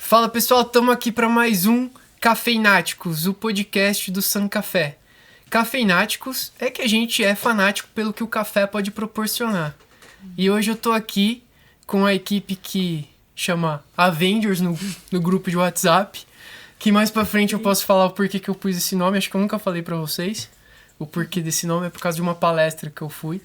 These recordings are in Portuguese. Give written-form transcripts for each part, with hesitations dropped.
Fala pessoal, estamos aqui para mais um Cafeináticos, o podcast do Sun Café. Cafeináticos é que a gente é fanático pelo que o café pode proporcionar. E hoje eu tô aqui com a equipe que chama Avengers no grupo de WhatsApp, que mais pra frente eu posso falar o porquê que eu pus esse nome, acho que eu nunca falei pra vocês. O porquê desse nome é por causa de uma palestra que eu fui.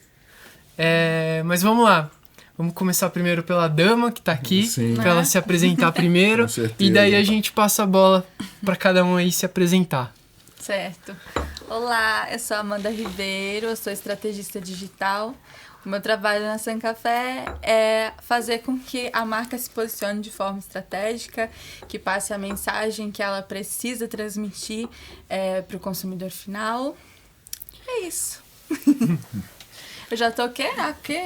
Mas vamos lá. Vamos começar primeiro pela dama que tá aqui, para ela se apresentar primeiro. E daí a gente passa a bola para cada um aí se apresentar. Certo. Olá, eu sou a Amanda Ribeiro, eu sou estrategista digital. O meu trabalho na Sun Café é fazer com que a marca se posicione de forma estratégica, que passe a mensagem que ela precisa transmitir para o consumidor final. É isso. Eu já tô o quê?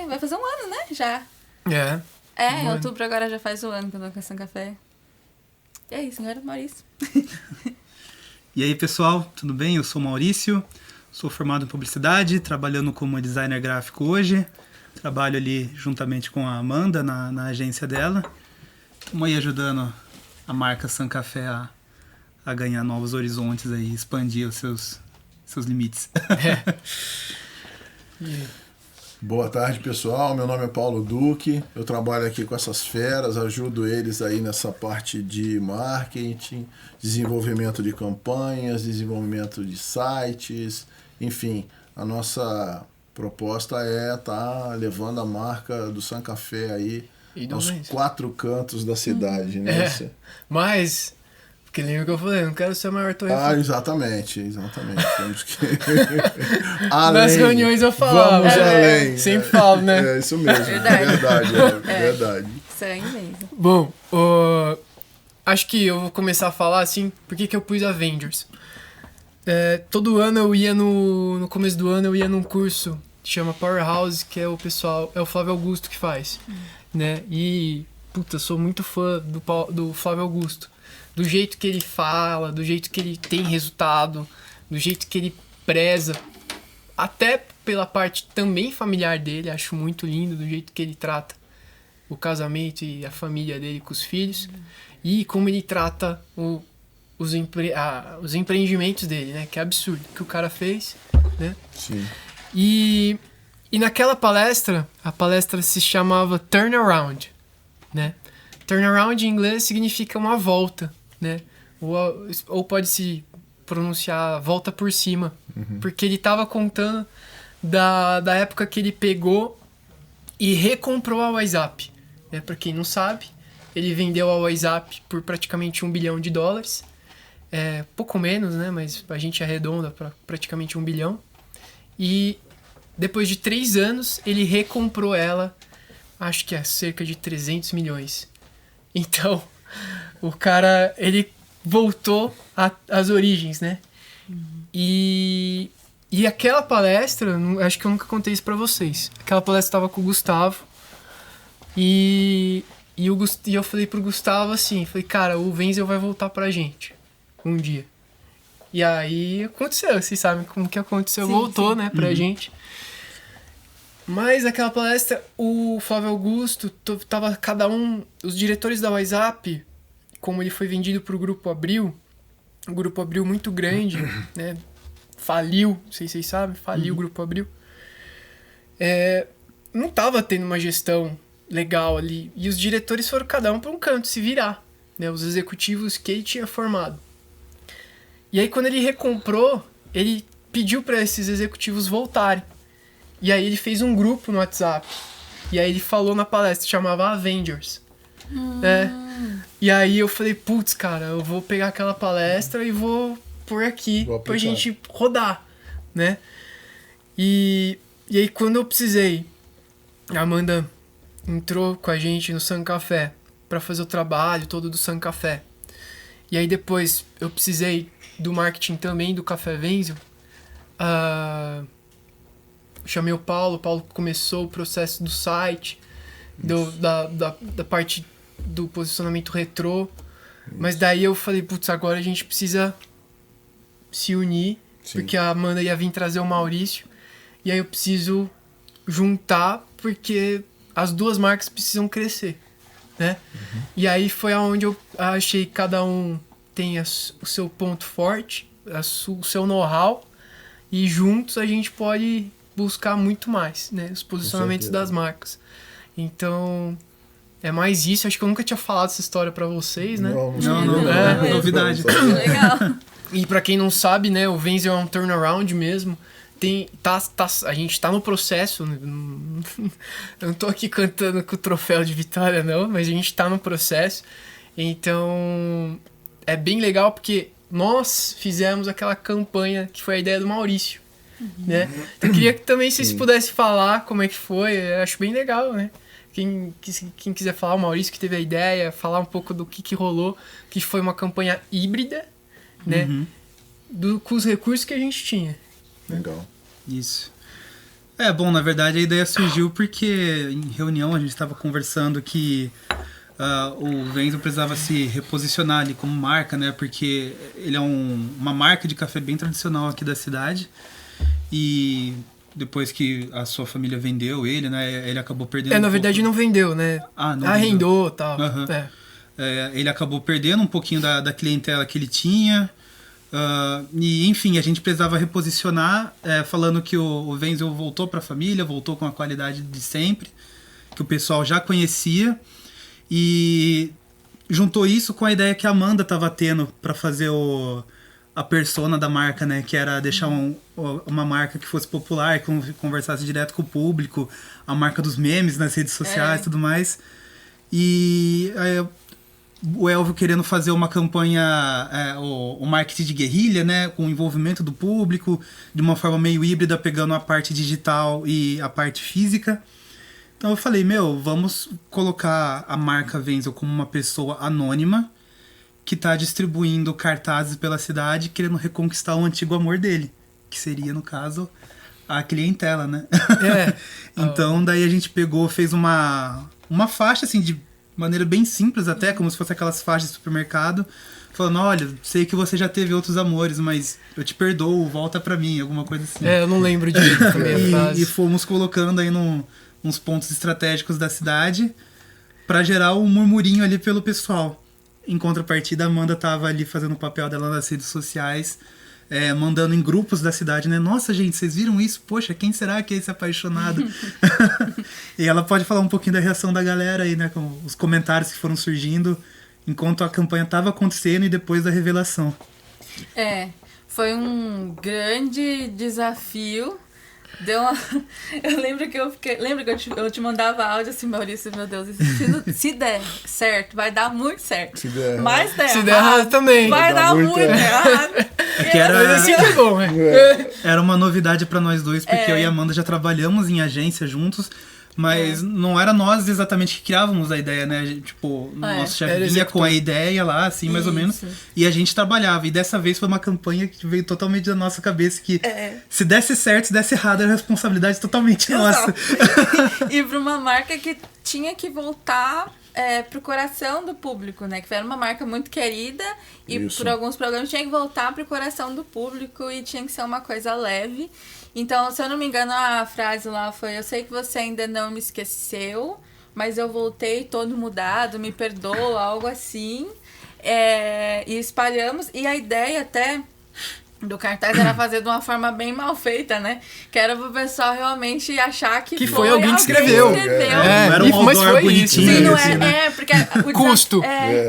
Vai fazer um ano, né? Já. Em outubro agora já faz um ano que eu tô com a Sun Café. E é isso, agora Maurício. E aí, pessoal, tudo bem? Eu sou o Maurício, sou formado em publicidade, trabalhando como designer gráfico hoje. Trabalho ali juntamente com a Amanda na agência dela. Estamos aí ajudando a marca Sun Café a ganhar novos horizontes aí, expandir os seus limites. Boa tarde, pessoal. Meu nome é Paulo Duque. Eu trabalho aqui com essas feras, ajudo eles aí nessa parte de marketing, desenvolvimento de campanhas, desenvolvimento de sites, enfim, a nossa proposta é estar levando a marca do Sun Café aí aos 4 cantos da cidade, né? Mas, porque lembra que eu falei, não quero ser o maior torre. Exatamente. Temos que... Nas reuniões eu falava. Vamos além. Sempre falo, né? É isso mesmo. Verdade. Isso aí mesmo. Bom, acho que eu vou começar a falar assim, por que eu pus Avengers. Todo ano eu ia no começo do ano eu ia num curso que chama Powerhouse, que é o Flávio Augusto que faz, né? E, puta, sou muito fã do Flávio Augusto. Do jeito que ele fala, do jeito que ele tem resultado, do jeito que ele preza, até pela parte também familiar dele, acho muito lindo do jeito que ele trata o casamento e a família dele com os filhos, e como ele trata os empreendimentos dele, né? Que é absurdo que o cara fez, né? Sim. E naquela palestra, a palestra se chamava Turnaround, né? Turnaround em inglês significa uma volta, né? Ou pode se pronunciar volta por cima, porque ele estava contando da época que ele pegou e recomprou a WhatsApp, né? Para quem não sabe, ele vendeu a WhatsApp por praticamente $1 bilhão, pouco menos, né? Mas a gente arredonda para praticamente $1 bilhão, e depois de 3 anos ele recomprou ela, acho que é cerca de 300 milhões. Então, o cara, ele voltou às origens, né? E aquela palestra, acho que eu nunca contei isso pra vocês. Aquela palestra tava com o Gustavo. E eu falei pro Gustavo assim, falei, cara, o Wenzel vai voltar pra gente um dia. E aí aconteceu, vocês sabem como que aconteceu, voltou, né, pra gente. Mas aquela palestra, o Flávio Augusto, tava cada um, os diretores da WhatsApp, como ele foi vendido pro Grupo Abril, um Grupo Abril muito grande, né? Faliu, não sei se vocês sabem, faliu o Grupo Abril. Não tava tendo uma gestão legal ali, e os diretores foram cada um para um canto se virar, né? Os executivos que ele tinha formado. E aí quando ele recomprou, ele pediu para esses executivos voltarem. E aí ele fez um grupo no WhatsApp. E aí ele falou na palestra, chamava Avengers. E aí eu falei, putz, cara, eu vou pegar aquela palestra e vou pôr aqui pra gente rodar, né? E aí quando eu precisei, a Amanda entrou com a gente no Sun Café pra fazer o trabalho todo do Sun Café. E aí depois eu precisei do marketing também do Café Wenzel. Chamei o Paulo começou o processo do site, da parte do posicionamento retrô. Mas daí eu falei, putz, agora a gente precisa se unir, porque a Amanda ia vir trazer o Maurício, e aí eu preciso juntar, porque as duas marcas precisam crescer, né? E aí foi aonde eu achei que cada um tem o seu ponto forte, o seu know-how, e juntos a gente pode buscar muito mais, né? Os posicionamentos das marcas. Então, é mais isso. Acho que eu nunca tinha falado essa história pra vocês, né? Não, É. novidade. Legal. E pra quem não sabe, né, o Wenzel é um turnaround mesmo. A gente tá no processo. Eu não tô aqui cantando com o troféu de vitória, não, mas a gente tá no processo. Então, é bem legal porque nós fizemos aquela campanha que foi a ideia do Maurício, né? Eu queria que também vocês pudessem falar como é que foi. Eu acho bem legal, né? Quem quiser falar, o Maurício que teve a ideia, falar um pouco do que rolou, que foi uma campanha híbrida, né? Com os recursos que a gente tinha. Legal. Isso. Bom, na verdade a ideia surgiu porque em reunião a gente estava conversando que o Wenzel precisava se reposicionar ali como marca, né? Porque ele é uma marca de café bem tradicional aqui da cidade. E depois que a sua família vendeu ele, né? Ele acabou perdendo na verdade não vendeu, né? Não arrendou e tal. Uhum. Ele acabou perdendo um pouquinho da clientela que ele tinha. E enfim, a gente precisava reposicionar, falando que o Wenzel voltou para a família, voltou com a qualidade de sempre, que o pessoal já conhecia, e juntou isso com a ideia que a Amanda estava tendo para fazer a persona da marca, né, que era deixar uma marca que fosse popular, que conversasse direto com o público, a marca dos memes nas redes sociais e tudo mais. E o Elvio querendo fazer uma campanha, o marketing de guerrilha, né, com o envolvimento do público, de uma forma meio híbrida, pegando a parte digital e a parte física. Então eu falei, vamos colocar a marca Wenzel como uma pessoa anônima que está distribuindo cartazes pela cidade, querendo reconquistar o antigo amor dele, que seria, no caso, a clientela, né? Então daí a gente fez uma faixa, assim, de maneira bem simples até, como se fosse aquelas faixas de supermercado, falando, olha, sei que você já teve outros amores, mas eu te perdoo, volta pra mim, alguma coisa assim. Eu não lembro direito também a frase. E fomos colocando aí uns pontos estratégicos da cidade pra gerar um murmurinho ali pelo pessoal. Em contrapartida, a Amanda tava ali fazendo o papel dela nas redes sociais, mandando em grupos da cidade, né? Nossa, gente, vocês viram isso? Poxa, quem será que é esse apaixonado? E ela pode falar um pouquinho da reação da galera aí, né? Com os comentários que foram surgindo enquanto a campanha estava acontecendo e depois da revelação. Foi um grande desafio. Eu lembro que eu te mandava áudio assim, Maurício, meu Deus, se der certo, vai dar muito certo. Se der Mas se der errado também. Vai dar muito errado. Mas assim que é bom, né? Era uma novidade pra nós dois, porque eu e a Amanda já trabalhamos em agência juntos, mas não era nós exatamente que criávamos a ideia, né? Tipo, nosso chefe vinha com a ideia lá, assim, mais ou menos, e a gente trabalhava. E dessa vez foi uma campanha que veio totalmente da nossa cabeça, que se desse certo, se desse errado, era responsabilidade totalmente nossa. E pra uma marca que tinha que voltar pro coração do público, né? Que era uma marca muito querida e por alguns problemas tinha que voltar pro coração do público e tinha que ser uma coisa leve. Então, se eu não me engano, a frase lá foi: eu sei que você ainda não me esqueceu, mas eu voltei todo mudado, me perdoa, algo assim. E espalhamos. E a ideia até do cartaz era fazer de uma forma bem mal feita, né? Que era pro pessoal realmente achar que foi alguém que escreveu. Não era um outdoor bonitinho. Sim, não assim, né? porque custo.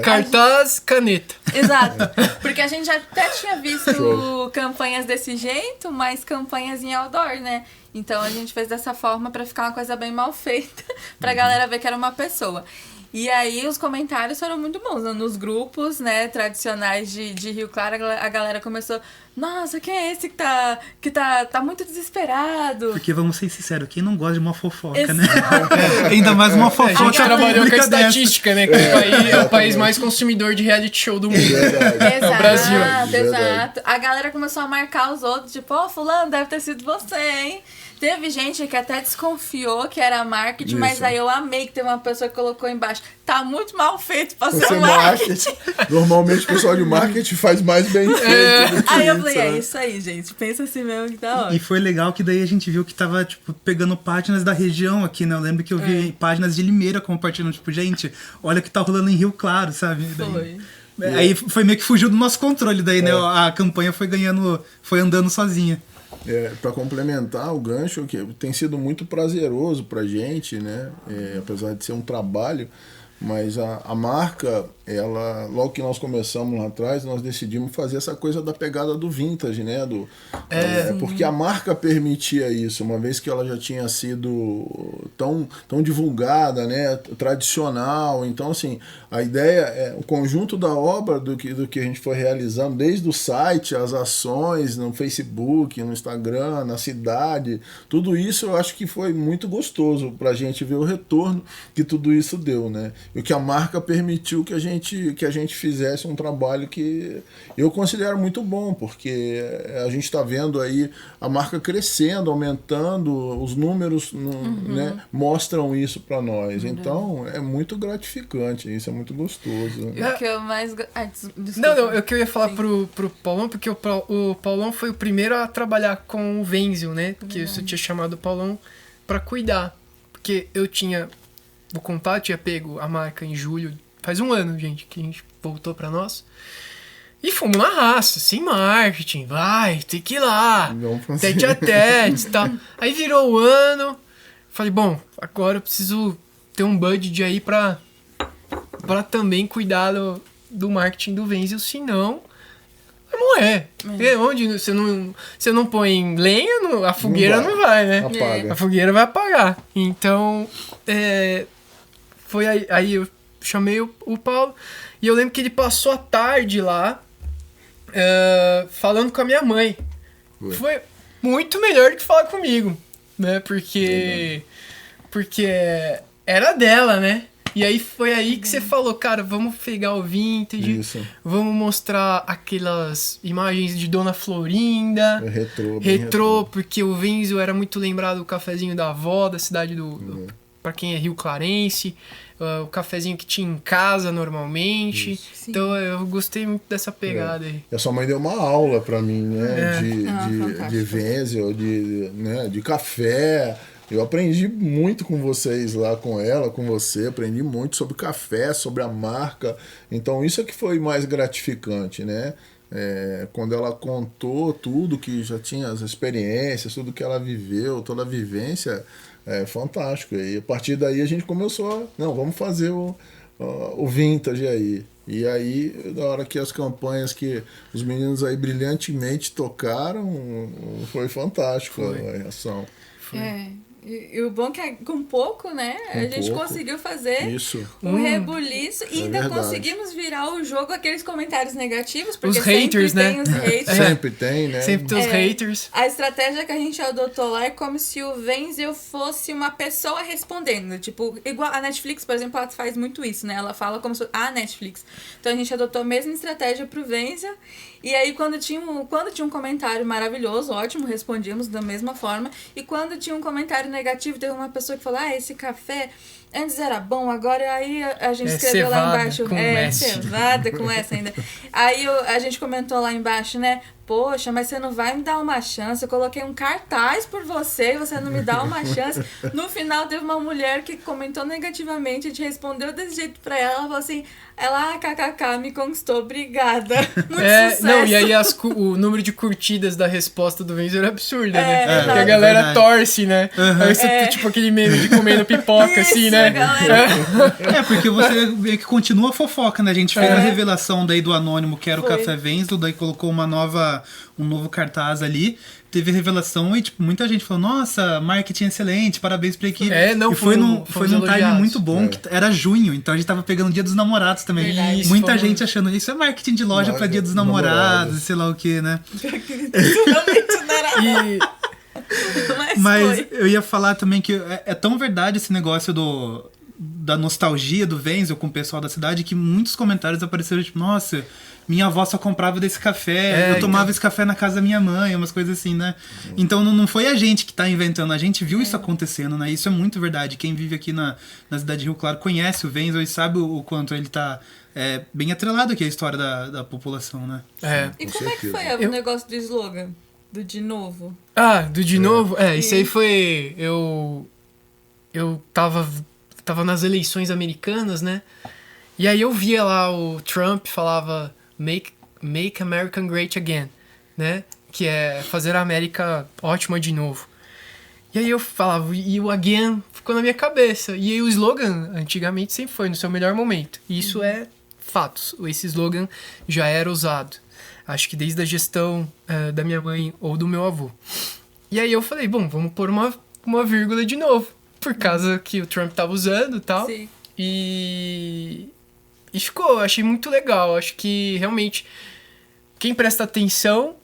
Cartaz, caneta. Exato. Porque a gente já até tinha visto campanhas desse jeito, mas campanhas em outdoor, né? Então a gente fez dessa forma pra ficar uma coisa bem mal feita, pra galera ver que era uma pessoa. E aí os comentários foram muito bons. Nos grupos, né, tradicionais de Rio Claro, a galera começou: nossa, quem é esse que tá muito desesperado? Porque, vamos ser sinceros, quem não gosta de uma fofoca, Exato. né? Ainda mais uma fofoca. A gente trabalhou com a estatística, né? Que é o país Exatamente. mais consumidor de reality show do mundo. Verdade. O Brasil. Exato. A galera começou a marcar os outros, tipo, fulano, deve ter sido você, hein? Teve gente que até desconfiou que era marketing, mas Isso. aí eu amei que teve uma pessoa que colocou embaixo. Tá muito mal feito pra Você ser marketing. Normalmente o pessoal de marketing faz mais bem feito do que Aí eu isso, falei, né? é isso aí, gente. Pensa assim mesmo que tá E ótimo. foi legal que daí a gente viu que tava, tipo, pegando páginas da região aqui, né? Eu lembro que eu vi páginas de Limeira compartilhando, tipo, gente, olha o que tá rolando em Rio Claro, sabe? Foi. Aí foi meio que fugiu do nosso controle, daí, né? A campanha foi ganhando, foi andando sozinha. Para complementar o gancho, que tem sido muito prazeroso pra gente, né? Apesar de ser um trabalho, mas a marca, ela, logo que nós começamos lá atrás, nós decidimos fazer essa coisa da pegada do vintage, né? Porque a marca permitia isso, uma vez que ela já tinha sido tão divulgada, né? Tradicional. Então, assim, a ideia é o conjunto da obra do que a gente foi realizando, desde o site, as ações no Facebook, no Instagram, na cidade, tudo isso eu acho que foi muito gostoso pra gente ver o retorno que tudo isso deu, né? E o que a marca permitiu que a gente fizesse um trabalho que eu considero muito bom, porque a gente está vendo aí a marca crescendo, aumentando, os números né, mostram isso para nós. Então é muito gratificante, isso é muito gostoso. O que eu mais... desculpa. Não, eu que eu ia falar pro Paulão, porque o Paulão foi o primeiro a trabalhar com o Wenzil, né? Porque eu tinha chamado o Paulão pra cuidar. Porque eu vou contar, eu tinha pego a marca em julho, faz um ano, gente, que a gente voltou pra nós. E fomos na raça, sem marketing, tem que ir lá, tete a tete e tal. Aí virou o ano, falei, bom, agora eu preciso ter um budget aí pra também cuidar do marketing do Wenzil, senão vai morrer. Porque onde você não põe lenha, a fogueira não vai, né? Apaga. A fogueira vai apagar. Então, foi aí eu chamei o Paulo e eu lembro que ele passou a tarde lá falando com a minha mãe. Foi muito melhor do que falar comigo, né? Porque era dela, né? E aí foi aí que você falou, cara, vamos pegar o vintage, Isso. vamos mostrar aquelas imagens de Dona Florinda. Retrô, bem Retrô, porque o Wenzil era muito lembrado do cafezinho da avó, da cidade pra quem é Rio Clarense, o cafezinho que tinha em casa normalmente. Então eu gostei muito dessa pegada aí. E a sua mãe deu uma aula pra mim, né? fantástico. De Wenzil, de café. Eu aprendi muito com vocês lá, com ela, com você. Aprendi muito sobre café, sobre a marca. Então isso é que foi mais gratificante, né? Quando ela contou tudo, que já tinha as experiências, tudo que ela viveu, toda a vivência, fantástico. E a partir daí a gente começou vamos fazer o vintage aí. E aí, na hora que as campanhas que os meninos aí brilhantemente tocaram, foi fantástico a reação. E o bom é que com pouco, né? A gente conseguiu fazer Isso. um rebuliço e ainda verdade. conseguimos virar o jogo aqueles comentários negativos, porque Os haters, sempre né? tem os haters. Sempre tem, né? Sempre tem os haters. A estratégia que a gente adotou lá é como se o Wenzil fosse uma pessoa respondendo. Tipo, igual a Netflix, por exemplo, ela faz muito isso, né? Ela fala como se fosse a Netflix. Então a gente adotou a mesma estratégia pro Wenzil. E aí, quando tinha um comentário maravilhoso, ótimo, respondíamos da mesma forma. E quando tinha um comentário negativo, teve uma pessoa que falou, esse café antes era bom, agora aí a gente escreveu lá embaixo. Com S. Cevada com essa ainda. Aí a gente comentou lá embaixo, né? Poxa, mas você não vai me dar uma chance. Eu coloquei um cartaz por você e você não me dá uma chance. No final, teve uma mulher que comentou negativamente. A gente respondeu desse jeito pra ela. Ela falou assim: kkk, me conquistou, obrigada. Muito sucesso. Não, e aí o número de curtidas da resposta do Wenzil era absurda, né? exato. Porque a galera Verdade. torce, né? Aí você, tipo aquele meme de comendo pipoca, assim, Isso, né? galera. Porque você vê que continua a fofoca, né? A gente fez a revelação daí do anônimo, que era o Foi. Café Wenzil, daí colocou um novo cartaz ali. Teve revelação e, tipo, muita gente falou, nossa, marketing excelente, parabéns pra equipe. Não, e foi num fomos timing elogiados. muito bom, que era junho, então a gente tava pegando o Dia dos Namorados também. Verdade. Isso, Muita fomos- gente achando isso é marketing de loja pra Dia dos Namorados, sei lá o que, né? Realmente não era E mas Mas foi. eu ia falar também que é tão verdade esse negócio da nostalgia do Wenzel com o pessoal da cidade, que muitos comentários apareceram, tipo, nossa, minha avó só comprava desse café, eu tomava esse café na casa da minha mãe, umas coisas assim, né? Então não foi a gente que tá inventando, a gente viu isso acontecendo, né? Isso é muito verdade. Quem vive aqui na cidade de Rio Claro conhece o Wenzel e sabe o quanto ele tá bem atrelado aqui à história da população, né? E Com como é que certeza. foi o negócio do slogan? Do de novo? Do de novo? Isso aí foi... Eu tava nas eleições americanas, né? E aí eu via lá o Trump falava Make America Great Again, né? Que é fazer a América ótima de novo. E aí eu falava, e o again ficou na minha cabeça. E aí o slogan, antigamente, sempre foi no seu melhor momento. E isso é fatos. Esse slogan já era usado. Acho que desde a gestão da minha mãe ou do meu avô. E aí eu falei, bom, vamos pôr uma vírgula de novo. Por causa que o Trump tava usando e tal. Sim. E ficou, achei muito legal. Acho que realmente quem presta atenção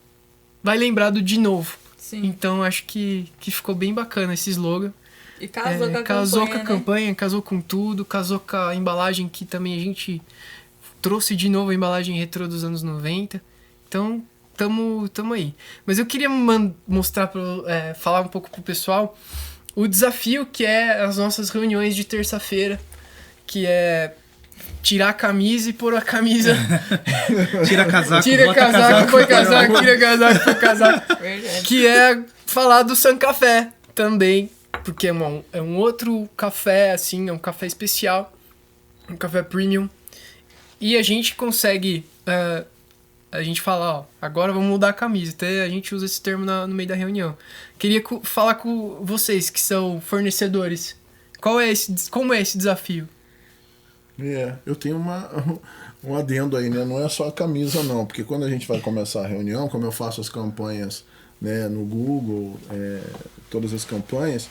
vai lembrar do de novo. Sim. Então acho que ficou bem bacana esse slogan. E casou com a casou campanha, com a né? campanha, casou com tudo, casou com a embalagem que também a gente trouxe de novo a embalagem retrô dos anos 90. Então, tamo aí. Mas eu queria mostrar, falar um pouco pro pessoal o desafio que é as nossas reuniões de terça-feira, que é tirar a camisa e pôr a camisa. Tira casaco, Tira bota casaco, põe casaco, tira casaco, põe casaco. Verdade. Que é falar do Sun Café também, porque é um outro café, assim, é um café especial, um café premium. E a gente consegue, a gente fala, ó, agora vamos mudar a camisa. Até a gente usa esse termo no meio da reunião. Queria falar com vocês que são fornecedores. Como é esse desafio? Eu tenho um adendo aí, né? Não é só a camisa, não, porque quando a gente vai começar a reunião, como eu faço as campanhas, né, no Google, todas as campanhas,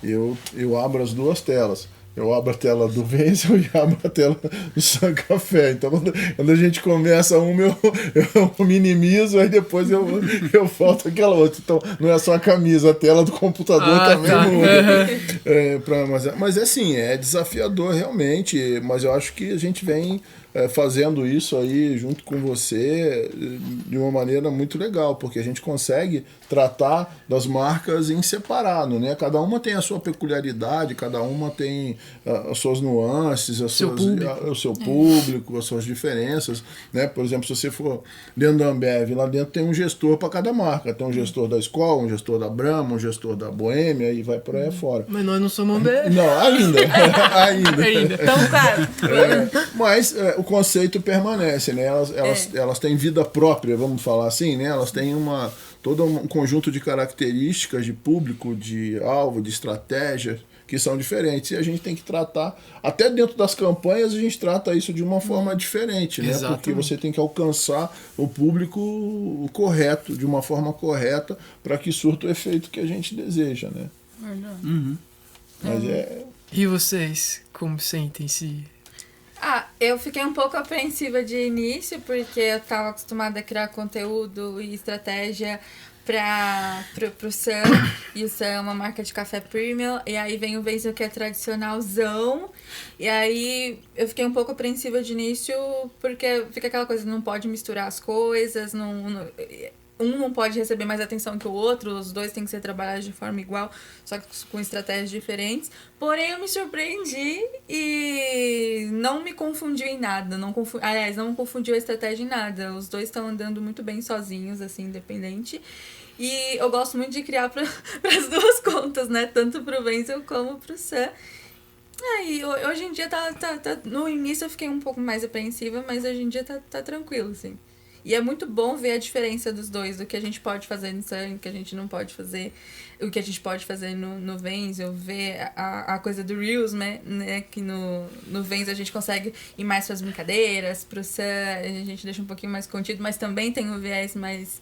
eu abro as duas telas. Eu abro a tela do Wenzel e abro a tela do Sun Café. Então, quando a gente começa uma, eu minimizo, aí depois eu volto aquela outra. Então, não é só a camisa, a tela do computador também muda. Mas assim, é desafiador realmente, mas eu acho que a gente vem fazendo isso aí junto com você de uma maneira muito legal, porque a gente consegue tratar das marcas em separado, né? Cada uma tem a sua peculiaridade, cada uma tem as suas nuances, o seu público, as suas diferenças, né? Por exemplo, se você for dentro da Ambev, lá dentro tem um gestor para cada marca, tem um gestor da Skol, um gestor da Brahma, um gestor da Boêmia e vai por aí fora. Mas nós não somos Ambev. Não, ainda. Então, cara. Mas o conceito permanece, né? Elas têm vida própria, vamos falar assim, né? Elas têm todo um conjunto de características de público, de alvo, de estratégia, que são diferentes. E a gente tem que tratar, até dentro das campanhas, a gente trata isso de uma forma diferente, né? Exatamente. Porque você tem que alcançar o público correto, de uma forma correta, para que surta o efeito que a gente deseja, né? Uhum. Mas E vocês, como sentem-se? Eu fiquei um pouco apreensiva de início, porque eu estava acostumada a criar conteúdo e estratégia pro Sun, e o Sun é uma marca de café premium, e aí vem o Wenzel que é tradicionalzão, e aí eu fiquei um pouco apreensiva de início, porque fica aquela coisa, não pode misturar as coisas, um não pode receber mais atenção que o outro, os dois têm que ser trabalhados de forma igual, só que com estratégias diferentes. Porém, eu me surpreendi e não me confundiu em nada. Não me confundiu a estratégia em nada. Os dois estão andando muito bem sozinhos, assim, independente. E eu gosto muito de criar para as duas contas, né? Tanto pro Wenzel como pro Sun. E hoje em dia no início eu fiquei um pouco mais apreensiva, mas hoje em dia tá tranquilo, assim. E é muito bom ver a diferença dos dois, do que a gente pode fazer no Sun, o que a gente não pode fazer, o que a gente pode fazer no Wenzel, ver a coisa do Reels, né? Que no Wenzel a gente consegue ir mais para as brincadeiras, pro Sun a gente deixa um pouquinho mais contido, mas também tem um viés mais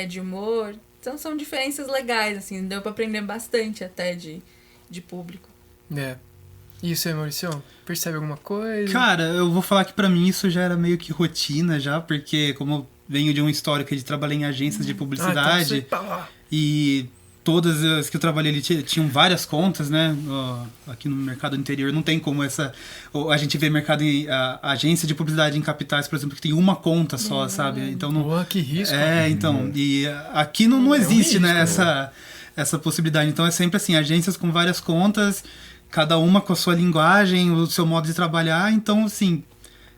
de humor. Então são diferenças legais, assim, deu para aprender bastante até de público. E isso aí, Maurício? Percebe alguma coisa? Cara, eu vou falar que pra mim isso já era meio que rotina já, porque como eu venho de um histórico de trabalhar em agências de publicidade, Então você tá lá. e todas as que eu trabalhei ali tinham várias contas, né? Aqui no mercado interior não tem como a gente vê mercado a agência de publicidade em capitais, por exemplo, que tem uma conta só, sabe? Então não. Pô, que risco. Então, e aqui não existe, risco, né, essa possibilidade. Então é sempre assim, agências com várias contas, cada uma com a sua linguagem, o seu modo de trabalhar. Então, assim,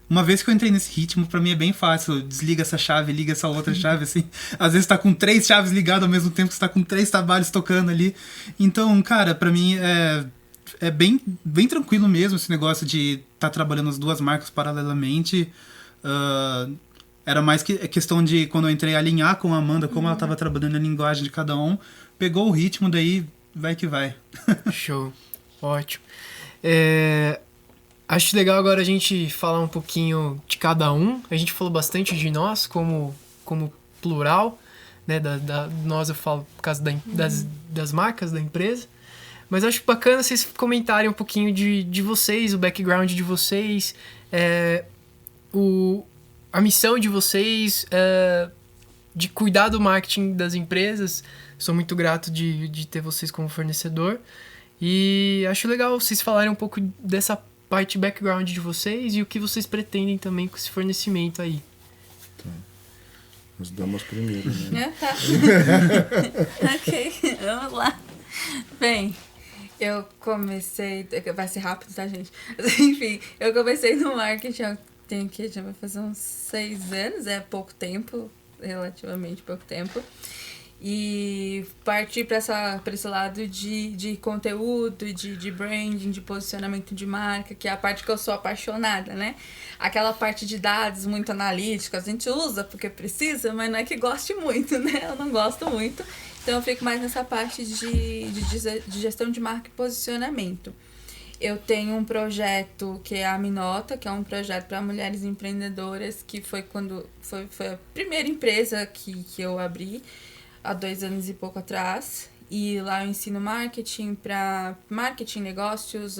uma vez que eu entrei nesse ritmo, pra mim é bem fácil. Desliga essa chave, liga essa outra chave, assim. Às vezes tá com 3 chaves ligadas ao mesmo tempo que você tá com 3 trabalhos tocando ali. Então, cara, pra mim é bem, bem tranquilo mesmo esse negócio de tá trabalhando as 2 marcas paralelamente. Era mais que questão de, quando eu entrei, alinhar com a Amanda, como ela tava trabalhando a linguagem de cada um. Pegou o ritmo, daí vai que vai. Show. Ótimo. Acho legal agora a gente falar um pouquinho de cada um. A gente falou bastante de nós como plural, né? Nós eu falo por causa das marcas da empresa. Mas acho bacana vocês comentarem um pouquinho de vocês, o background de vocês, a missão de vocês, de cuidar do marketing das empresas. Sou muito grato de ter vocês como fornecedor. E acho legal vocês falarem um pouco dessa parte background de vocês e o que vocês pretendem também com esse fornecimento aí. Tá. As damas primeiro, né? Tá. Ok, vamos lá. Bem, eu comecei... Vai ser rápido, tá, gente? Enfim, eu comecei no marketing, já vai fazer uns 6 anos, é pouco tempo, relativamente pouco tempo. E partir para esse lado de conteúdo, de branding, de posicionamento de marca, que é a parte que eu sou apaixonada, né? Aquela parte de dados muito analíticos, a gente usa porque precisa, mas não é que goste muito, né? Eu não gosto muito. Então eu fico mais nessa parte de gestão de marca e posicionamento. Eu tenho um projeto que é a Minota, que é um projeto para mulheres empreendedoras, que foi a primeira empresa que eu abri há 2 anos e pouco atrás. E lá eu ensino marketing para marketing, negócios,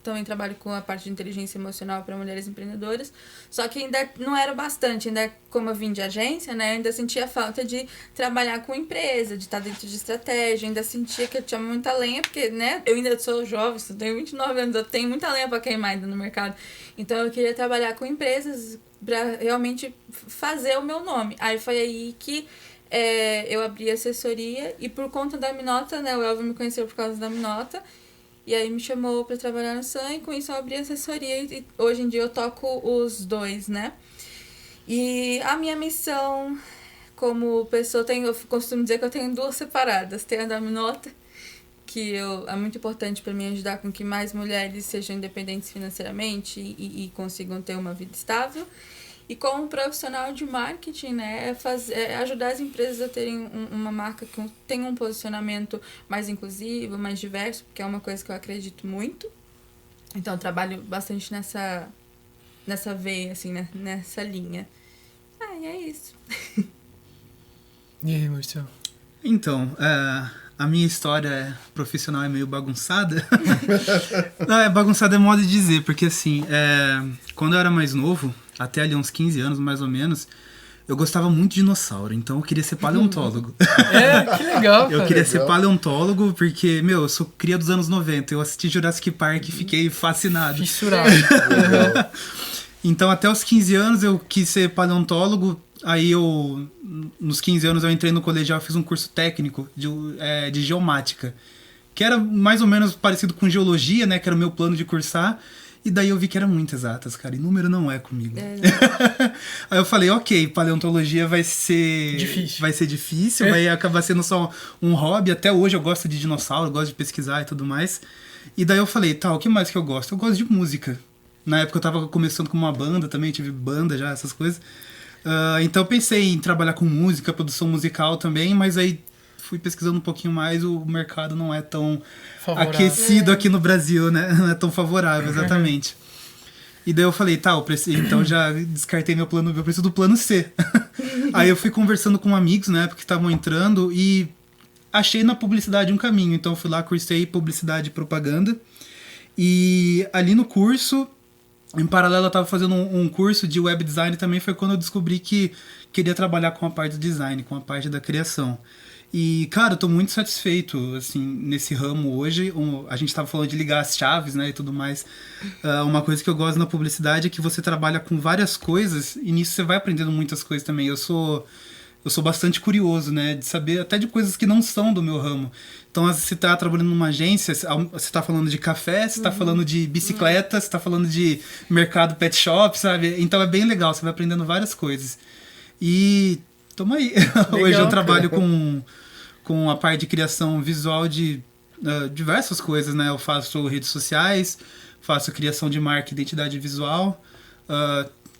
também trabalho com a parte de inteligência emocional para mulheres empreendedoras. Só que ainda não era o bastante, ainda como eu vim de agência, né, ainda sentia falta de trabalhar com empresa, de estar dentro de estratégia, ainda sentia que eu tinha muita lenha, porque, né, eu ainda sou jovem, eu tenho 29 anos, eu tenho muita lenha para queimar ainda no mercado. Então eu queria trabalhar com empresas para realmente fazer o meu nome. Aí foi aí que eu abri a assessoria e por conta da Minota, né, o Elvio me conheceu por causa da Minota. E aí me chamou para trabalhar no Sun e com isso eu abri a assessoria e hoje em dia eu toco os 2, né? E a minha missão como pessoa, eu costumo dizer que eu tenho 2 separadas. Tem a da Minota, que é muito importante para mim ajudar com que mais mulheres sejam independentes financeiramente e consigam ter uma vida estável. E como profissional de marketing, né, ajudar as empresas a terem uma marca que tenha um posicionamento mais inclusivo, mais diverso, porque é uma coisa que eu acredito muito. Então, eu trabalho bastante nessa veia, assim, né, nessa linha. E é isso. E aí, Marcelo? Então, a minha história profissional é meio bagunçada. Não, bagunçada é modo de dizer, porque assim, quando eu era mais novo, até ali uns 15 anos mais ou menos, eu gostava muito de dinossauro, então eu queria ser paleontólogo. Que legal, cara. Eu queria ser paleontólogo porque, eu sou cria dos anos 90, eu assisti Jurassic Park e fiquei fascinado. Fissurado. Então até os 15 anos eu quis ser paleontólogo. Aí nos 15 anos eu entrei no colegial e fiz um curso técnico de geomática, que era mais ou menos parecido com geologia, né, que era o meu plano de cursar, e daí eu vi que era muito exatas, cara, e número não é comigo. Aí eu falei, ok, paleontologia vai ser difícil, vai acabar sendo só um hobby, até hoje eu gosto de dinossauro, eu gosto de pesquisar e tudo mais, e daí eu falei, o que mais que eu gosto? Eu gosto de música. Na época eu tava começando com uma banda também, tive banda já, essas coisas. Então eu pensei em trabalhar com música, produção musical também, mas aí fui pesquisando um pouquinho mais, o mercado não é tão favorável. Aquecido aqui no Brasil, né? Não é tão favorável, exatamente. E daí eu falei, então já descartei meu plano B, eu preciso do plano C. Aí eu fui conversando com amigos, né, porque estavam entrando e achei na publicidade um caminho. Então eu fui lá, cursei publicidade e propaganda. E ali no curso, em paralelo eu estava fazendo um curso de web design também, foi quando eu descobri que queria trabalhar com a parte do design, com a parte da criação. E, cara, eu tô muito satisfeito, assim, nesse ramo hoje. A gente tava falando de ligar as chaves, né, e tudo mais. Uma coisa que eu gosto na publicidade é que você trabalha com várias coisas e nisso você vai aprendendo muitas coisas também. Eu sou bastante curioso, né, de saber até de coisas que não são do meu ramo. Então, às vezes, você tá trabalhando numa agência, você tá falando de café, você tá falando de bicicleta, você tá falando de mercado pet shop, sabe? Então é bem legal, você vai aprendendo várias coisas. E tamo aí. Legal, hoje eu trabalho com a parte de criação visual de diversas coisas, né? Eu faço redes sociais, faço criação de marca e identidade visual.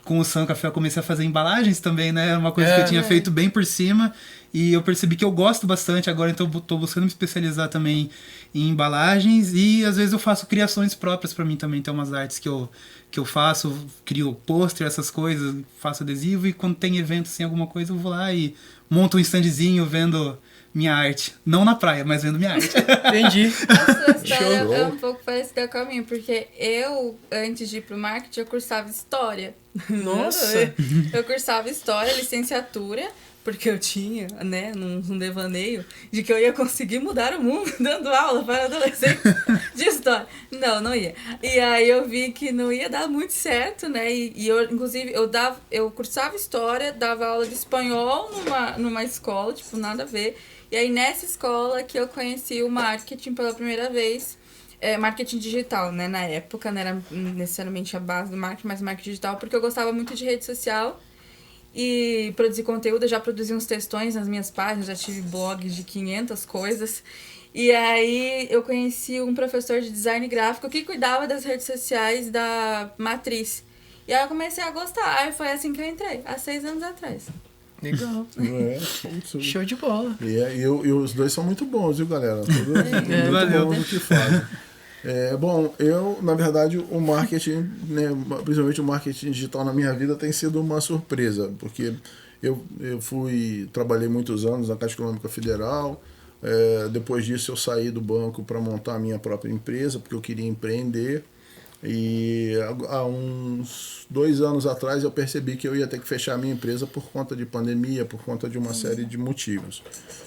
Com o Sun Café eu comecei a fazer embalagens também, né? Uma coisa que eu tinha feito bem por cima. E eu percebi que eu gosto bastante agora, então eu tô buscando me especializar também em embalagens. E às vezes eu faço criações próprias para mim também. Tem umas artes que eu faço, crio pôster, essas coisas, faço adesivo. E quando tem evento, assim, alguma coisa, eu vou lá e monto um standzinho vendo minha arte. Não na praia, mas vendo minha arte. Entendi. A sua história é um pouco parecida com a minha, porque eu, antes de ir pro marketing, eu cursava história. Nossa! Eu cursava história, licenciatura, porque eu tinha, né, um devaneio de que eu ia conseguir mudar o mundo dando aula para adolescentes de história. Não ia. E aí eu vi que não ia dar muito certo, né, e eu, inclusive, eu cursava história, dava aula de espanhol numa escola, tipo, nada a ver. E aí nessa escola que eu conheci o marketing pela primeira vez, marketing digital, né, na época, não era necessariamente a base do marketing, mas marketing digital, porque eu gostava muito de rede social e produzir conteúdo. Eu já produzi uns textões nas minhas páginas, já tive blogs de 500 coisas. E aí eu conheci um professor de design gráfico que cuidava das redes sociais da Matriz. E aí eu comecei a gostar, aí foi assim que eu entrei, há 6 anos atrás. Legal. Show de bola. E os dois são muito bons, viu, galera? Muito bons no que fazem. Bom, na verdade, o marketing, né, principalmente o marketing digital na minha vida tem sido uma surpresa, porque eu trabalhei muitos anos na Caixa Econômica Federal, depois disso eu saí do banco para montar a minha própria empresa, porque eu queria empreender, e há uns 2 anos atrás eu percebi que eu ia ter que fechar a minha empresa por conta de pandemia, por conta de uma série de motivos.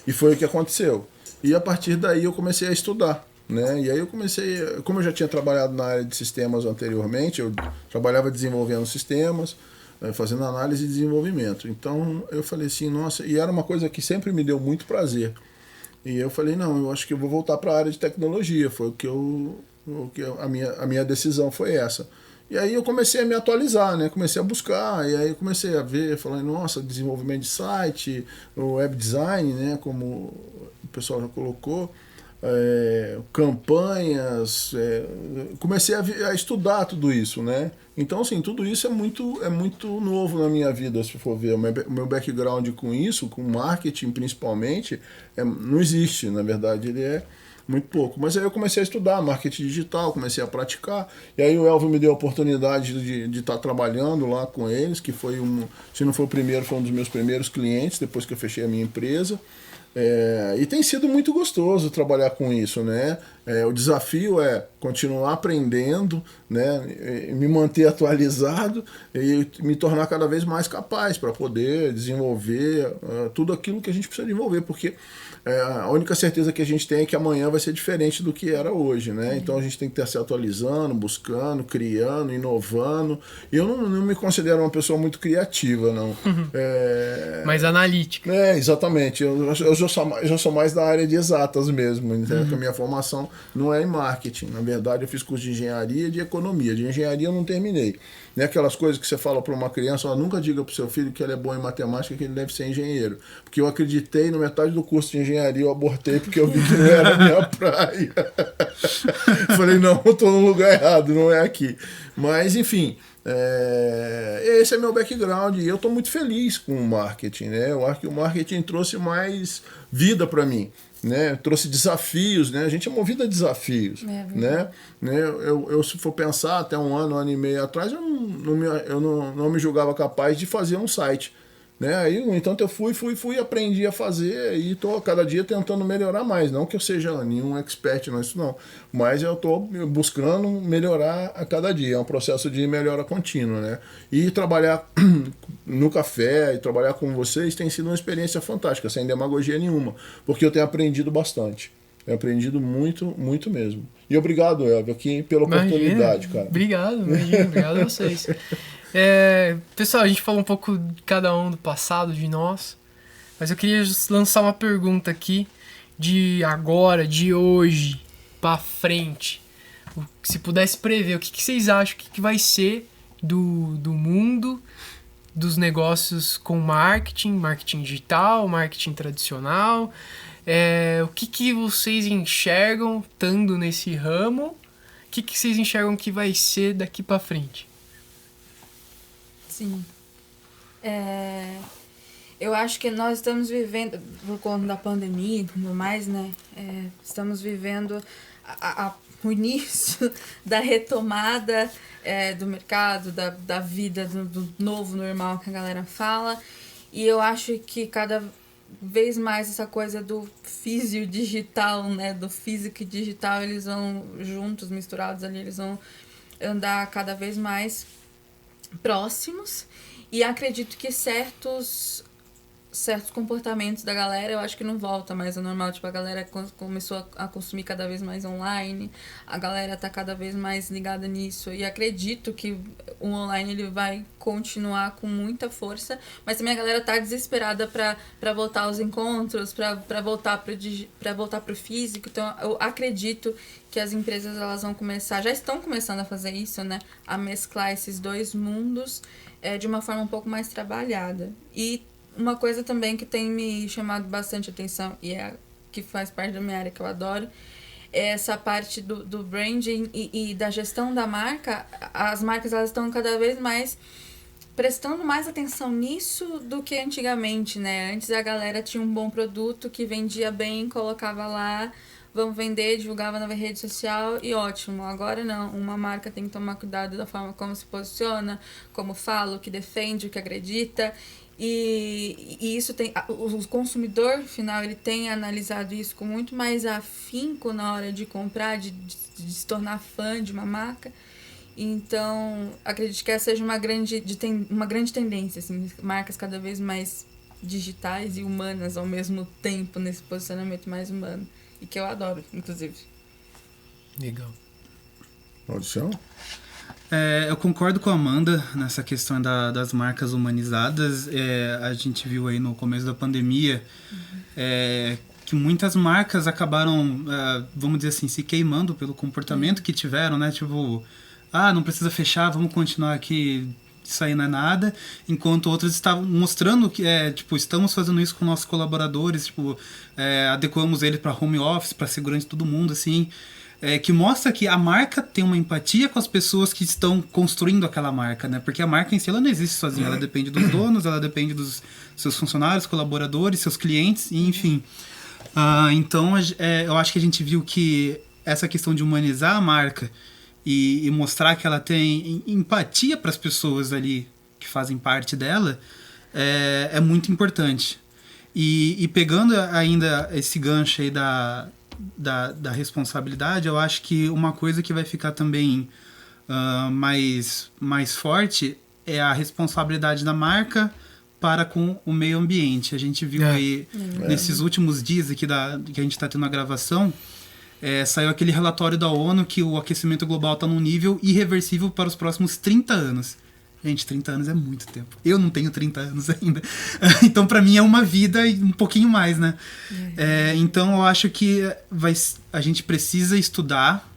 E foi o que aconteceu. E a partir daí eu comecei a estudar. Né? E aí eu comecei, como eu já tinha trabalhado na área de sistemas anteriormente, eu trabalhava desenvolvendo sistemas, fazendo análise e desenvolvimento. Então eu falei assim, nossa, e era uma coisa que sempre me deu muito prazer. E eu falei, não, eu acho que eu vou voltar para a área de tecnologia, foi a minha decisão foi essa. E aí eu comecei a me atualizar, né? Comecei a buscar, e aí eu comecei a ver, falando, nossa, desenvolvimento de site, o web design, né? Como o pessoal já colocou. Campanhas, comecei a estudar tudo isso, né? Então, assim, tudo isso é muito novo na minha vida, se for ver. O meu background com isso, com marketing principalmente, não existe, na verdade, ele é muito pouco. Mas aí eu comecei a estudar marketing digital, comecei a praticar, e aí o Elvio me deu a oportunidade de estar trabalhando lá com eles, que foi se não foi o primeiro, foi um dos meus primeiros clientes, depois que eu fechei a minha empresa. E tem sido muito gostoso trabalhar com isso, né? O desafio é continuar aprendendo, né? Me manter atualizado e me tornar cada vez mais capaz para poder desenvolver tudo aquilo que a gente precisa desenvolver, porque a única certeza que a gente tem é que amanhã vai ser diferente do que era hoje, né? Então a gente tem que estar se atualizando, buscando, criando, inovando. E eu não me considero uma pessoa muito criativa, não. Mais analítica. Exatamente. Eu já sou mais da área de exatas mesmo, entendeu? Porque a minha formação não é em marketing. Na verdade, eu fiz curso de engenharia e de economia. De engenharia eu não terminei. Não é aquelas coisas que você fala para uma criança, nunca diga para o seu filho que ele é bom em matemática, que ele deve ser engenheiro. Porque eu acreditei, na metade do curso de engenharia eu abortei porque eu vi que não era a minha praia. Falei, não, eu estou no lugar errado, não é aqui. Mas, enfim, esse é meu background e eu estou muito feliz com o marketing, né? Eu acho que o marketing trouxe mais vida para mim, né? Trouxe desafios, né? A gente é movido a desafios, né? Eu se for pensar, até um ano e meio atrás, eu não me julgava capaz de fazer um site, Né? Aí, no entanto, eu fui, aprendi a fazer e estou cada dia tentando melhorar mais. Não que eu seja nenhum expert nisso, não. Mas eu estou buscando melhorar a cada dia. É um processo de melhora contínua, né? E trabalhar no café e trabalhar com vocês tem sido uma experiência fantástica, sem demagogia nenhuma, porque eu tenho aprendido bastante. Tenho aprendido muito, muito mesmo. E obrigado, Elvio, aqui pela oportunidade, cara. Obrigado a vocês. Pessoal, a gente falou um pouco de cada um do passado, de nós, mas eu queria lançar uma pergunta aqui de agora, de hoje pra frente. Se pudesse prever, o que vocês acham que vai ser do mundo dos negócios com marketing digital, marketing tradicional? O que vocês enxergam estando nesse ramo? O que vocês enxergam que vai ser daqui pra frente? Sim. Eu acho que nós estamos vivendo, por conta da pandemia e tudo mais, né? Estamos vivendo o início da retomada do mercado, da vida, do novo normal que a galera fala. E eu acho que cada vez mais essa coisa do físico digital, né? Do físico e digital, eles vão juntos, misturados ali, eles vão andar cada vez mais próximos, e acredito que certos comportamentos da galera, eu acho que não volta mais ao normal. Tipo, a galera começou a consumir cada vez mais online, a galera tá cada vez mais ligada nisso, e acredito que o online ele vai continuar com muita força, mas também a galera tá desesperada pra voltar aos encontros, pra voltar pro físico. Então eu acredito que as empresas elas vão começar, já estão começando a fazer isso, né, a mesclar esses dois mundos de uma forma um pouco mais trabalhada. E uma coisa também que tem me chamado bastante atenção, e que faz parte da minha área que eu adoro, é essa parte do branding e da gestão da marca. As marcas elas estão cada vez mais prestando mais atenção nisso do que antigamente, né? Antes a galera tinha um bom produto que vendia bem, colocava lá, vamos vender, divulgava na rede social e ótimo. Agora não, uma marca tem que tomar cuidado da forma como se posiciona, como fala, o que defende, o que acredita. E isso tem, o consumidor final ele tem analisado isso com muito mais afinco na hora de comprar, de se tornar fã de uma marca. Então acredito que essa seja uma grande tendência, assim, marcas cada vez mais digitais e humanas ao mesmo tempo, nesse posicionamento mais humano, e que eu adoro, inclusive. Legal. Audição? Eu concordo com a Amanda nessa questão das marcas humanizadas. A gente viu aí no começo da pandemia que muitas marcas acabaram, vamos dizer assim, se queimando pelo comportamento que tiveram, né? Tipo, não precisa fechar, vamos continuar aqui, isso aí não é nada. Enquanto outras estavam mostrando que, estamos fazendo isso com nossos colaboradores, adequamos eles para home office, para segurança de todo mundo, assim. Que mostra que a marca tem uma empatia com as pessoas que estão construindo aquela marca, né? Porque a marca em si ela não existe sozinha, ela depende dos donos, ela depende dos seus funcionários, colaboradores, seus clientes, e enfim. Então, eu acho que a gente viu que essa questão de humanizar a marca e mostrar que ela tem empatia para as pessoas ali que fazem parte dela é muito importante. E pegando ainda esse gancho aí da responsabilidade, eu acho que uma coisa que vai ficar também mais forte é a responsabilidade da marca para com o meio ambiente. A gente viu aí nesses últimos dias aqui que a gente está tendo a gravação, saiu aquele relatório da ONU que o aquecimento global está num nível irreversível para os próximos 30 anos. Gente, 30 anos é muito tempo. Eu não tenho 30 anos ainda. Então, para mim, é uma vida e um pouquinho mais, né? Então, eu acho que a gente precisa estudar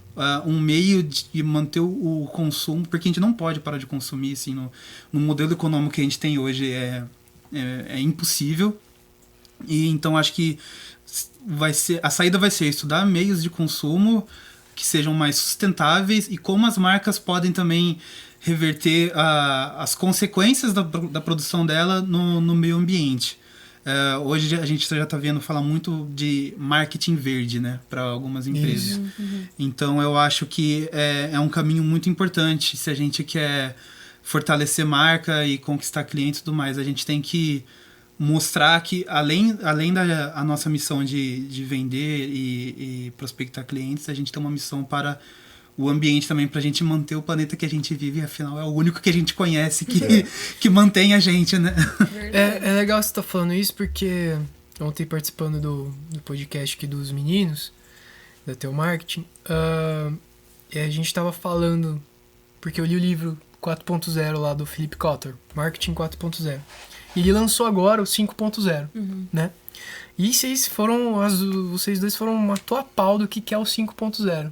um meio de manter o consumo, porque a gente não pode parar de consumir, assim, no modelo econômico que a gente tem hoje é impossível. E então, acho que a saída vai ser estudar meios de consumo que sejam mais sustentáveis e como as marcas podem também reverter as consequências da produção dela no meio ambiente. Hoje a gente já está vendo falar muito de marketing verde, né, para algumas empresas. Então eu acho que é um caminho muito importante se a gente quer fortalecer marca e conquistar clientes e tudo mais. A gente tem que mostrar que, além da a nossa missão de vender e prospectar clientes, a gente tem uma missão para o ambiente também, para a gente manter o planeta que a gente vive. Afinal, é o único que a gente conhece que mantém a gente, né? É legal você estar falando isso, porque ontem, participando do podcast aqui dos meninos, da Teu Marketing, e a gente estava falando, porque eu li o livro 4.0 lá do Philip Kotler, Marketing 4.0. E ele lançou agora o 5.0, né? E vocês dois foram uma tua pau do que é o 5.0.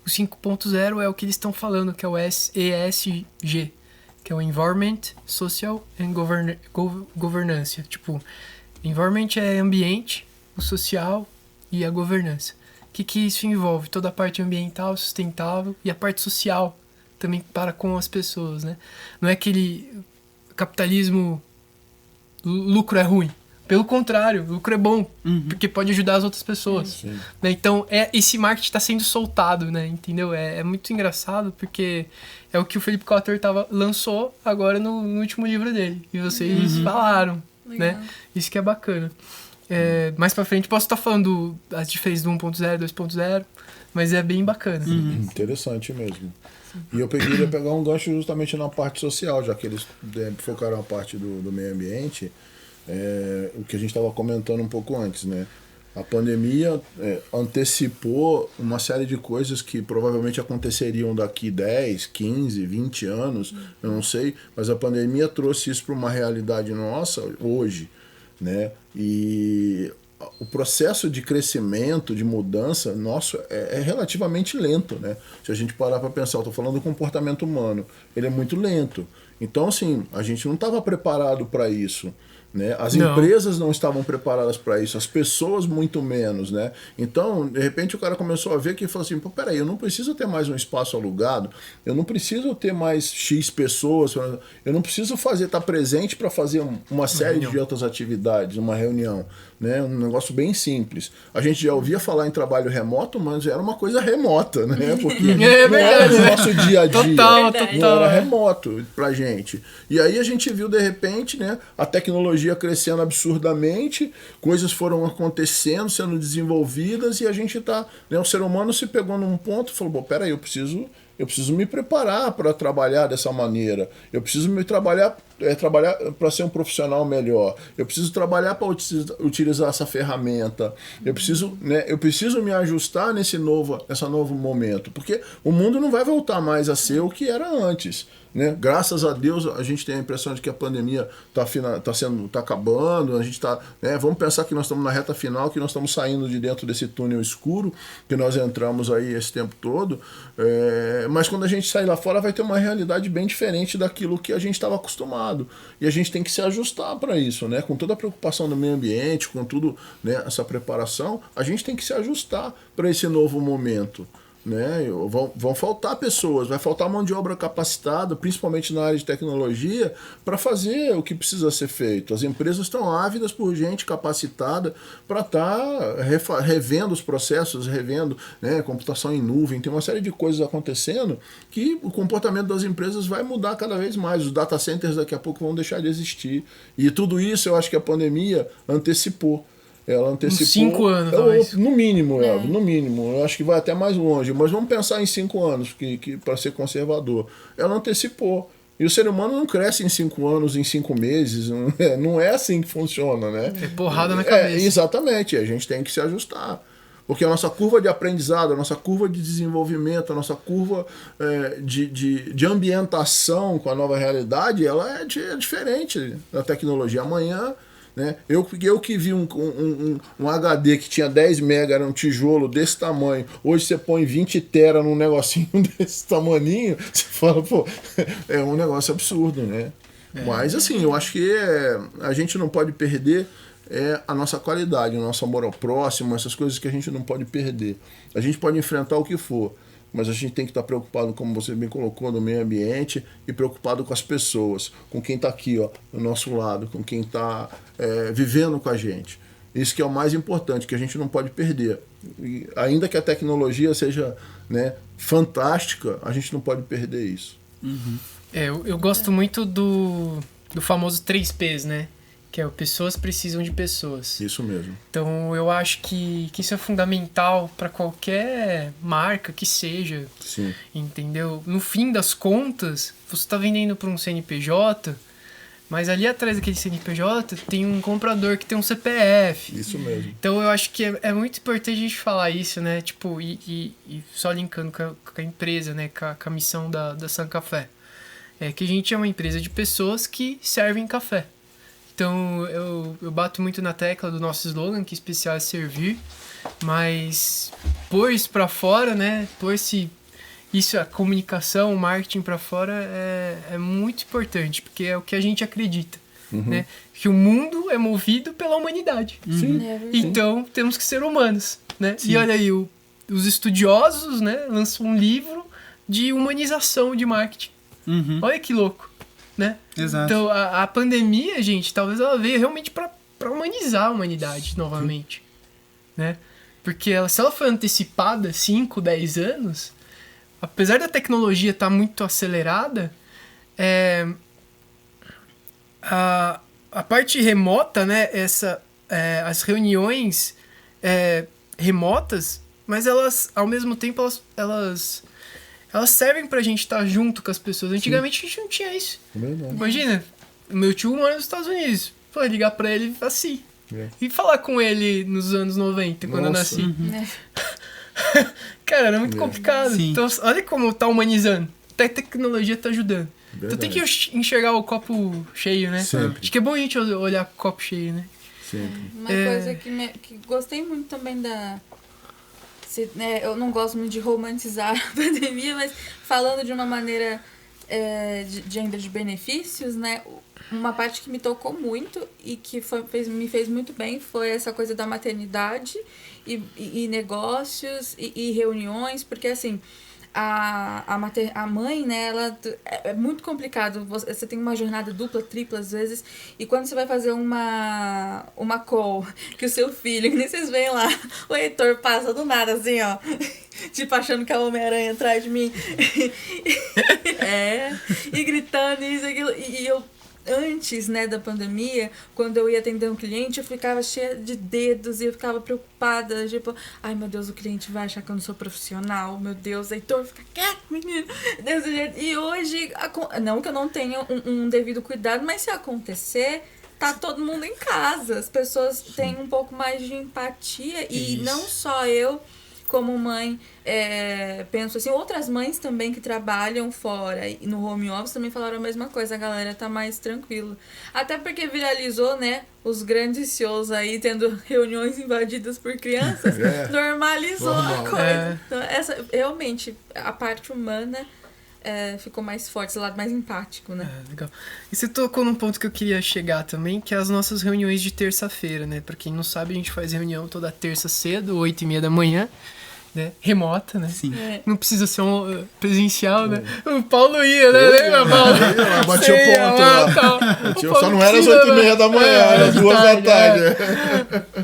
O 5.0 é o que eles estão falando, que é o ESG, que é o Environment, Social and Governance. Tipo, Environment é ambiente, o social e a governança. O que isso envolve? Toda a parte ambiental, sustentável, e a parte social também para com as pessoas, né? Não é aquele capitalismo, lucro é ruim. Pelo contrário, lucro é bom, porque pode ajudar as outras pessoas. Né? Então, esse marketing está sendo soltado, né? Entendeu? É muito engraçado, porque é o que o Philip Kotler lançou agora no último livro dele. E vocês falaram, né? Isso que é bacana. Mais pra frente, posso estar falando as diferenças do 1.0, 2.0, mas é bem bacana. Interessante mesmo. E eu queria pegar um gancho justamente na parte social, já que eles focaram a parte do meio ambiente. O que a gente estava comentando um pouco antes, né? A pandemia antecipou uma série de coisas que provavelmente aconteceriam daqui 10, 15, 20 anos, eu não sei, mas a pandemia trouxe isso para uma realidade nossa hoje, né? E o processo de crescimento, de mudança nosso é relativamente lento, né? Se a gente parar para pensar, eu estou falando do comportamento humano, ele é muito lento. Então, assim, a gente não estava preparado para isso. Né? As empresas não estavam preparadas para isso, as pessoas muito menos, né? Então, de repente, o cara começou a ver que falou assim, pô, peraí, eu não preciso ter mais um espaço alugado, eu não preciso ter mais X pessoas, eu não preciso estar presente para fazer uma série de outras atividades, uma reunião, né? Um negócio bem simples. A gente já ouvia falar em trabalho remoto, mas era uma coisa remota, né? Porque não era no nosso dia a dia, Total. não era remoto pra gente. E aí a gente viu, de repente, né, a tecnologia crescendo absurdamente, coisas foram acontecendo, sendo desenvolvidas, e a gente tá, né, o ser humano se pegou num ponto e falou, bom, peraí, eu preciso me preparar para trabalhar dessa maneira, eu preciso trabalhar para ser um profissional melhor, eu preciso trabalhar para utilizar essa ferramenta, eu preciso me ajustar nesse novo momento, porque o mundo não vai voltar mais a ser o que era antes. Né? Graças a Deus, a gente tem a impressão de que a pandemia está acabando, a gente está, né? Vamos pensar que nós estamos na reta final, que nós estamos saindo de dentro desse túnel escuro, que nós entramos aí esse tempo todo, mas quando a gente sair lá fora vai ter uma realidade bem diferente daquilo que a gente estava acostumado, e a gente tem que se ajustar para isso, né? Com toda a preocupação do meio ambiente, com tudo, né, essa preparação, a gente tem que se ajustar para esse novo momento. Né? Vão faltar pessoas, vai faltar mão de obra capacitada, principalmente na área de tecnologia, para fazer o que precisa ser feito. As empresas estão ávidas por gente capacitada para estar revendo os processos, revendo, né, computação em nuvem, tem uma série de coisas acontecendo que o comportamento das empresas vai mudar cada vez mais. Os data centers daqui a pouco vão deixar de existir. E tudo isso eu acho que a pandemia antecipou. Ela antecipou. 5 anos, talvez. No mínimo, Elvio, no mínimo. Eu acho que vai até mais longe. Mas vamos pensar em 5 anos, que para ser conservador. Ela antecipou. E o ser humano não cresce em 5 anos, em 5 meses. Não é assim que funciona, né? É porrada na cabeça. Exatamente. A gente tem que se ajustar. Porque a nossa curva de aprendizado, a nossa curva de desenvolvimento, a nossa curva de ambientação com a nova realidade, ela é diferente da tecnologia. Amanhã... Né? Eu que vi um HD que tinha 10 mega, era um tijolo desse tamanho, hoje você põe 20 tera num negocinho desse tamaninho, você fala, pô, é um negócio absurdo, né? Mas assim, eu acho que a gente não pode perder a nossa qualidade, o nosso amor ao próximo, essas coisas que a gente não pode perder. A gente pode enfrentar o que for, mas a gente tem que estar preocupado, como você bem colocou, no meio ambiente, e preocupado com as pessoas, com quem está aqui, ó, do nosso lado, com quem está vivendo com a gente. Isso que é o mais importante, que a gente não pode perder. E ainda que a tecnologia seja, né, fantástica, a gente não pode perder isso. Eu gosto muito do famoso 3Ps, né? Que é o pessoas precisam de pessoas. Isso mesmo. Então eu acho que isso é fundamental para qualquer marca que seja, Sim. entendeu? No fim das contas, você está vendendo para um CNPJ, mas ali atrás daquele CNPJ tem um comprador que tem um CPF. Isso mesmo. Então eu acho que é muito importante a gente falar isso, né? Tipo, e só linkando com a empresa, né? Com a missão da Sun Café. É que a gente é uma empresa de pessoas que servem café. Então eu bato muito na tecla do nosso slogan, que especial é servir, mas pôr isso pra fora, né? Pôr isso, a comunicação, o marketing pra fora é muito importante, porque é o que a gente acredita, né? Que o mundo é movido pela humanidade. Sim. Então temos que ser humanos, né? E olha aí, os estudiosos, né, lançam um livro de humanização de marketing. Olha que louco, né? Exato. Então, a pandemia, gente, talvez ela veio realmente pra humanizar a humanidade novamente, né? Porque se ela foi antecipada 5, 10 anos, apesar da tecnologia estar muito acelerada, a parte remota, né? As reuniões remotas, mas elas, ao mesmo tempo, elas servem pra gente estar junto com as pessoas. Antigamente a gente não tinha isso. Verdade. Imagina, meu tio mora nos Estados Unidos. Pô, ligar pra ele assim. E falar com ele nos anos 90, quando eu Nossa. nasci. Cara, era muito complicado. Sim. Então, olha como tá humanizando. Até a tecnologia tá ajudando. Então tem que enxergar o copo cheio, né? Sempre. Acho que é bom a gente olhar o copo cheio, né? Sempre. Uma coisa que gostei muito também eu não gosto muito de romantizar a pandemia, mas falando de uma maneira ainda de benefícios, né? Uma parte que me tocou muito e que me fez muito bem foi essa coisa da maternidade e negócios e reuniões, porque assim, a mãe, né, ela é muito complicado. Você tem uma jornada dupla, tripla às vezes, e quando você vai fazer uma call que o seu filho, que nem vocês veem lá, o Heitor passa do nada assim, ó, tipo achando que é o Homem-Aranha atrás de mim, e gritando isso, aquilo, e eu antes, né, da pandemia, quando eu ia atender um cliente, eu ficava cheia de dedos e eu ficava preocupada, tipo, ai meu Deus, o cliente vai achar que eu não sou profissional, meu Deus, Heitor, fica quieto, menino, desse jeito. E hoje, não que eu não tenha um devido cuidado, mas se acontecer, tá todo mundo em casa, as pessoas têm um pouco mais de empatia e não só eu, como mãe, penso assim, outras mães também que trabalham fora e no home office também falaram a mesma coisa, a galera tá mais tranquila. Até porque viralizou, né, os grandes CEOs aí tendo reuniões invadidas por crianças, normalizou a coisa. Então, realmente, a parte humana ficou mais forte, esse lado mais empático, né? Legal. E você tocou num ponto que eu queria chegar também, que é as nossas reuniões de terça-feira, né? Pra quem não sabe, a gente faz reunião toda terça cedo, 8h30 da manhã, né? Remota, né? Sim. Não precisa ser um presencial, né? O Paulo ia, né? Lembra, Paulo? Eu bati o ponto lá. Só não era às 8h30 da manhã, era às 2h da tarde.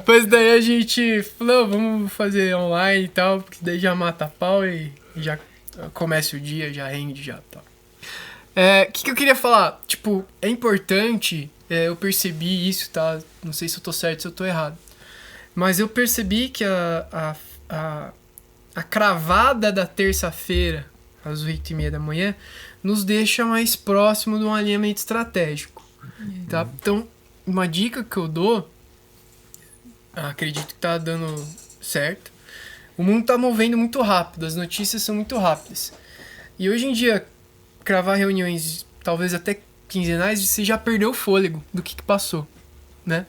Pois daí a gente falou, vamos fazer online e tal, porque daí já mata a pau e já começa o dia, já rende, já tal. O que eu queria falar? Tipo, é importante, eu percebi isso, tá? Não sei se eu tô certo, se eu tô errado. Mas eu percebi que a cravada da terça-feira, às 8h30 da manhã, nos deixa mais próximo de um alinhamento estratégico. Tá? Então, uma dica que eu dou, acredito que tá dando certo, o mundo tá movendo muito rápido, as notícias são muito rápidas. E hoje em dia, cravar reuniões, talvez até quinzenais, você já perdeu o fôlego do que passou, né?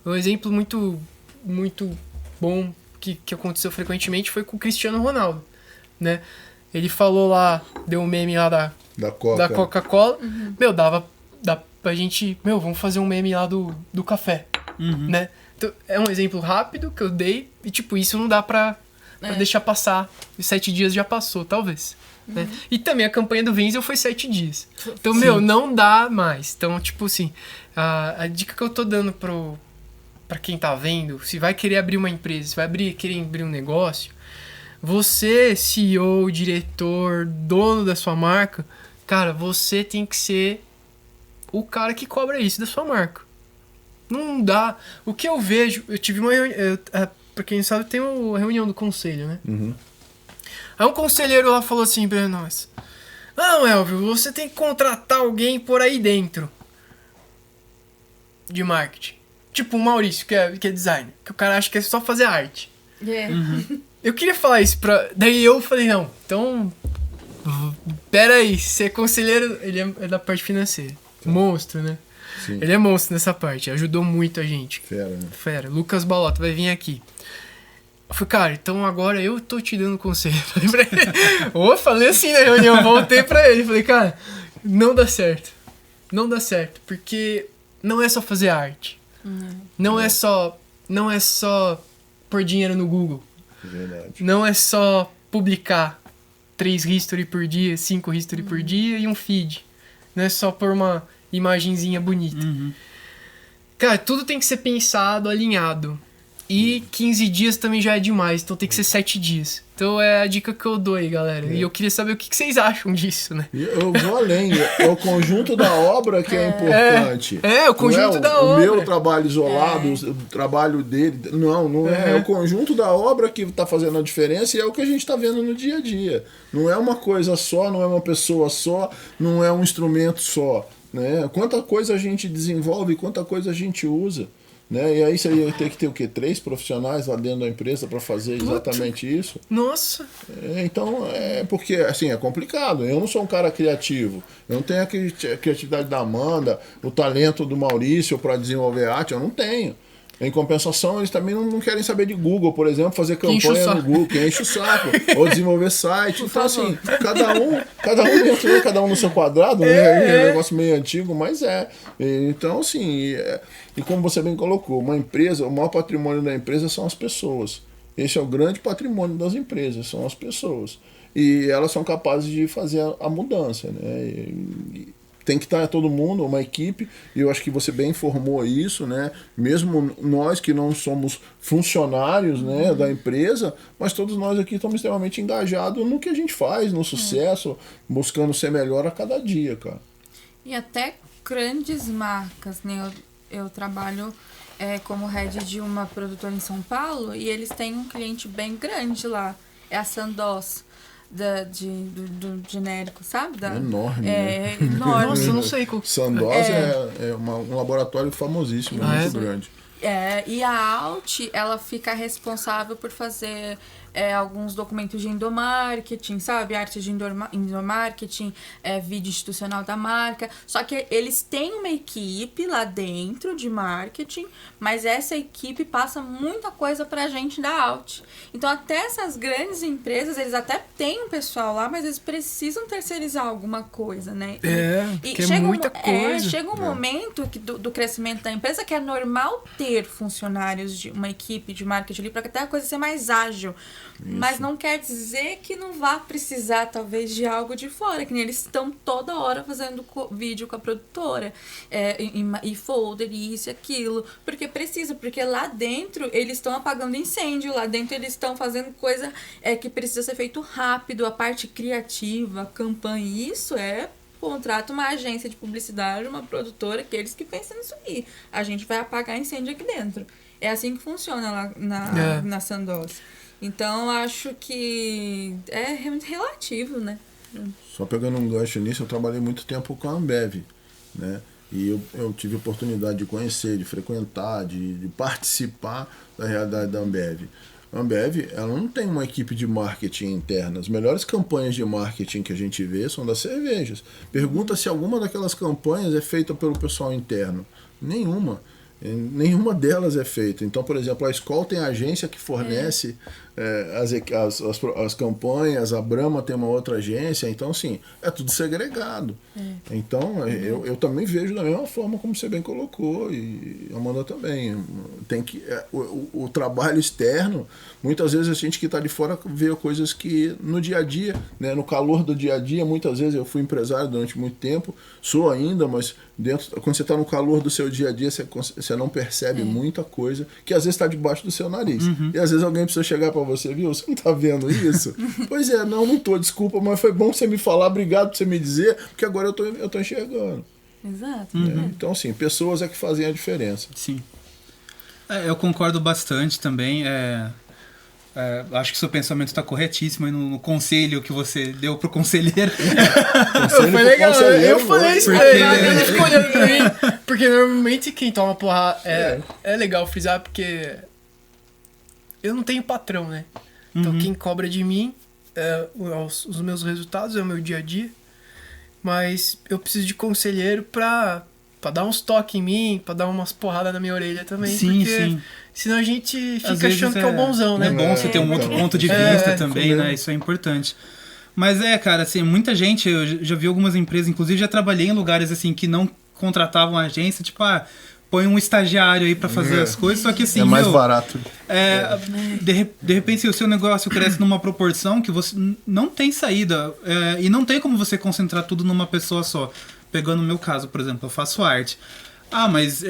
Um exemplo muito, muito bom que aconteceu frequentemente foi com o Cristiano Ronaldo, né? Ele falou lá, deu um meme lá da Coca-Cola. Meu, dá pra gente... vamos fazer um meme lá do café, né? Então, é um exemplo rápido que eu dei e, tipo, isso não dá pra deixar passar. Os 7 dias já passou, talvez. Né? E também a campanha do Wenzel foi 7 dias. Então, não dá mais. Então, tipo assim, a dica que eu tô dando pra quem tá vendo, se vai querer abrir uma empresa, se vai querer abrir um negócio, você, CEO, diretor, dono da sua marca, cara, você tem que ser o cara que cobra isso da sua marca. Não dá. O que eu vejo, eu tive uma reunião, pra quem sabe, tem uma reunião do conselho, né? Uhum. Aí um conselheiro lá falou assim pra nós: não, Elvio, você tem que contratar alguém por aí dentro de marketing. Tipo o Maurício, que é designer, que o cara acha que é só fazer arte. Eu queria falar isso pra... Daí eu falei, não, então... Pera aí, ser conselheiro, ele é da parte financeira. Monstro, né? Sim. Ele é monstro nessa parte, ajudou muito a gente. Fera, né? Fera. Lucas Balota vai vir aqui. Eu falei, cara, então agora eu tô te dando conselho. Falei pra ele. Falei assim na reunião, voltei pra ele. Falei, cara, não dá certo. Não dá certo, porque não é só fazer arte. Não é só pôr dinheiro no Google. Verdade. Não é só publicar 3 history por dia, 5 history por dia e um feed. Não é só pôr uma imagenzinha bonita. Cara, tudo tem que ser pensado, alinhado. E 15 dias também já é demais, então tem que ser 7 dias. Então é a dica que eu dou aí, galera. E eu queria saber o que vocês acham disso, né? E eu vou além, é o conjunto da obra que é importante. O conjunto não da o obra. O meu trabalho isolado, o trabalho dele. Não é. É o conjunto da obra que está fazendo a diferença e é o que a gente está vendo no dia a dia. Não é uma coisa só, não é uma pessoa só, não é um instrumento só. Né? Quanta coisa a gente desenvolve, quanta coisa a gente usa. Né? E aí você ia ter que ter o quê? 3 profissionais lá dentro da empresa para fazer exatamente isso? Nossa! Então, porque assim, é complicado. Eu não sou um cara criativo. Eu não tenho a criatividade da Amanda, o talento do Maurício para desenvolver arte, eu não tenho. Em compensação, eles também não querem saber de Google, por exemplo, fazer campanha no Google, que enche o saco, ou desenvolver site. Então, assim, cada um no seu quadrado, né? É um negócio meio antigo, mas é. Então, assim, e como você bem colocou, uma empresa, o maior patrimônio da empresa são as pessoas. Esse é o grande patrimônio das empresas, são as pessoas. E elas são capazes de fazer a mudança, né? Tem que estar todo mundo, uma equipe, e eu acho que você bem informou isso, né? Mesmo nós que não somos funcionários, né, da empresa, mas todos nós aqui estamos extremamente engajados no que a gente faz, no sucesso, buscando ser melhor a cada dia, cara. E até grandes marcas, né? Eu trabalho como head de uma produtora em São Paulo e eles têm um cliente bem grande lá, é a Sandoz. Do genérico, sabe? Enorme, né? Nossa, Enorme. eu não sei qual... Sandoz é um laboratório famosíssimo, muito grande. E a Alt, ela fica responsável por fazer alguns documentos de endomarketing, sabe? Arte de endomarketing, vídeo institucional da marca. Só que eles têm uma equipe lá dentro de marketing, mas essa equipe passa muita coisa pra gente da Alt. Então, até essas grandes empresas, eles até têm um pessoal lá, mas eles precisam terceirizar alguma coisa, né? E chega muita coisa. Chega um momento do crescimento da empresa que é normal ter funcionários de uma equipe de marketing ali para até a coisa ser mais ágil. Isso. Mas não quer dizer que não vá precisar, talvez, de algo de fora, que nem eles estão toda hora fazendo vídeo com a produtora, e folder, e isso e aquilo, porque precisa, porque lá dentro eles estão apagando incêndio, lá dentro eles estão fazendo coisa que precisa ser feito rápido, a parte criativa, a campanha, isso contrata uma agência de publicidade, uma produtora, que eles que pensam nisso aí. A gente vai apagar incêndio aqui dentro. É assim que funciona lá na Sandoz. Então, acho que é muito relativo, né? Só pegando um gancho nisso, eu trabalhei muito tempo com a Ambev, né? E eu tive a oportunidade de conhecer, de frequentar, de participar da realidade da Ambev. A Ambev, ela não tem uma equipe de marketing interna. As melhores campanhas de marketing que a gente vê são das cervejas. Pergunta se alguma daquelas campanhas é feita pelo pessoal interno. Nenhuma. Nenhuma delas é feita. Então, por exemplo, a Skol tem a agência que fornece as campanhas, a Brahma tem uma outra agência, então, assim, é tudo segregado. Então, eu também vejo da mesma forma como você bem colocou, e a Amanda também. Tem que, o trabalho externo, muitas vezes a gente que está de fora vê coisas que no dia a dia, né, no calor do dia a dia, muitas vezes eu fui empresário durante muito tempo, sou ainda, mas Quando você está no calor do seu dia a dia, você não percebe muita coisa que às vezes está debaixo do seu nariz. E às vezes alguém precisa chegar para você, viu? Você não está vendo isso? Pois é, não tô, desculpa, mas foi bom você me falar, obrigado por você me dizer, porque agora eu tô enxergando. Exato. Então, assim, pessoas é que fazem a diferença. Sim. Eu concordo bastante também. Acho que seu pensamento está corretíssimo aí no conselho que você deu pro conselheiro. Foi legal, eu falei isso pra ele, Porque- ele ficou olhando pra mim. Porque normalmente quem toma porrada é legal frisar, porque eu não tenho patrão, né? Então quem cobra de mim os meus resultados, é o meu dia a dia. Mas eu preciso de conselheiro pra dar uns toques em mim, pra dar umas porradas na minha orelha também. Sim, porque sim. senão a gente Às fica vezes achando que é o bonzão, né? É bom você ter um outro ponto de vista também, né? Isso é importante. Mas cara, assim, muita gente, eu já vi algumas empresas, inclusive já trabalhei em lugares assim que não contratavam agência, tipo, põe um estagiário aí pra fazer as coisas, só que assim, É mais barato. de repente, se o seu negócio cresce numa proporção que você não tem saída, e não tem como você concentrar tudo numa pessoa só. Pegando o meu caso, por exemplo, eu faço arte. Mas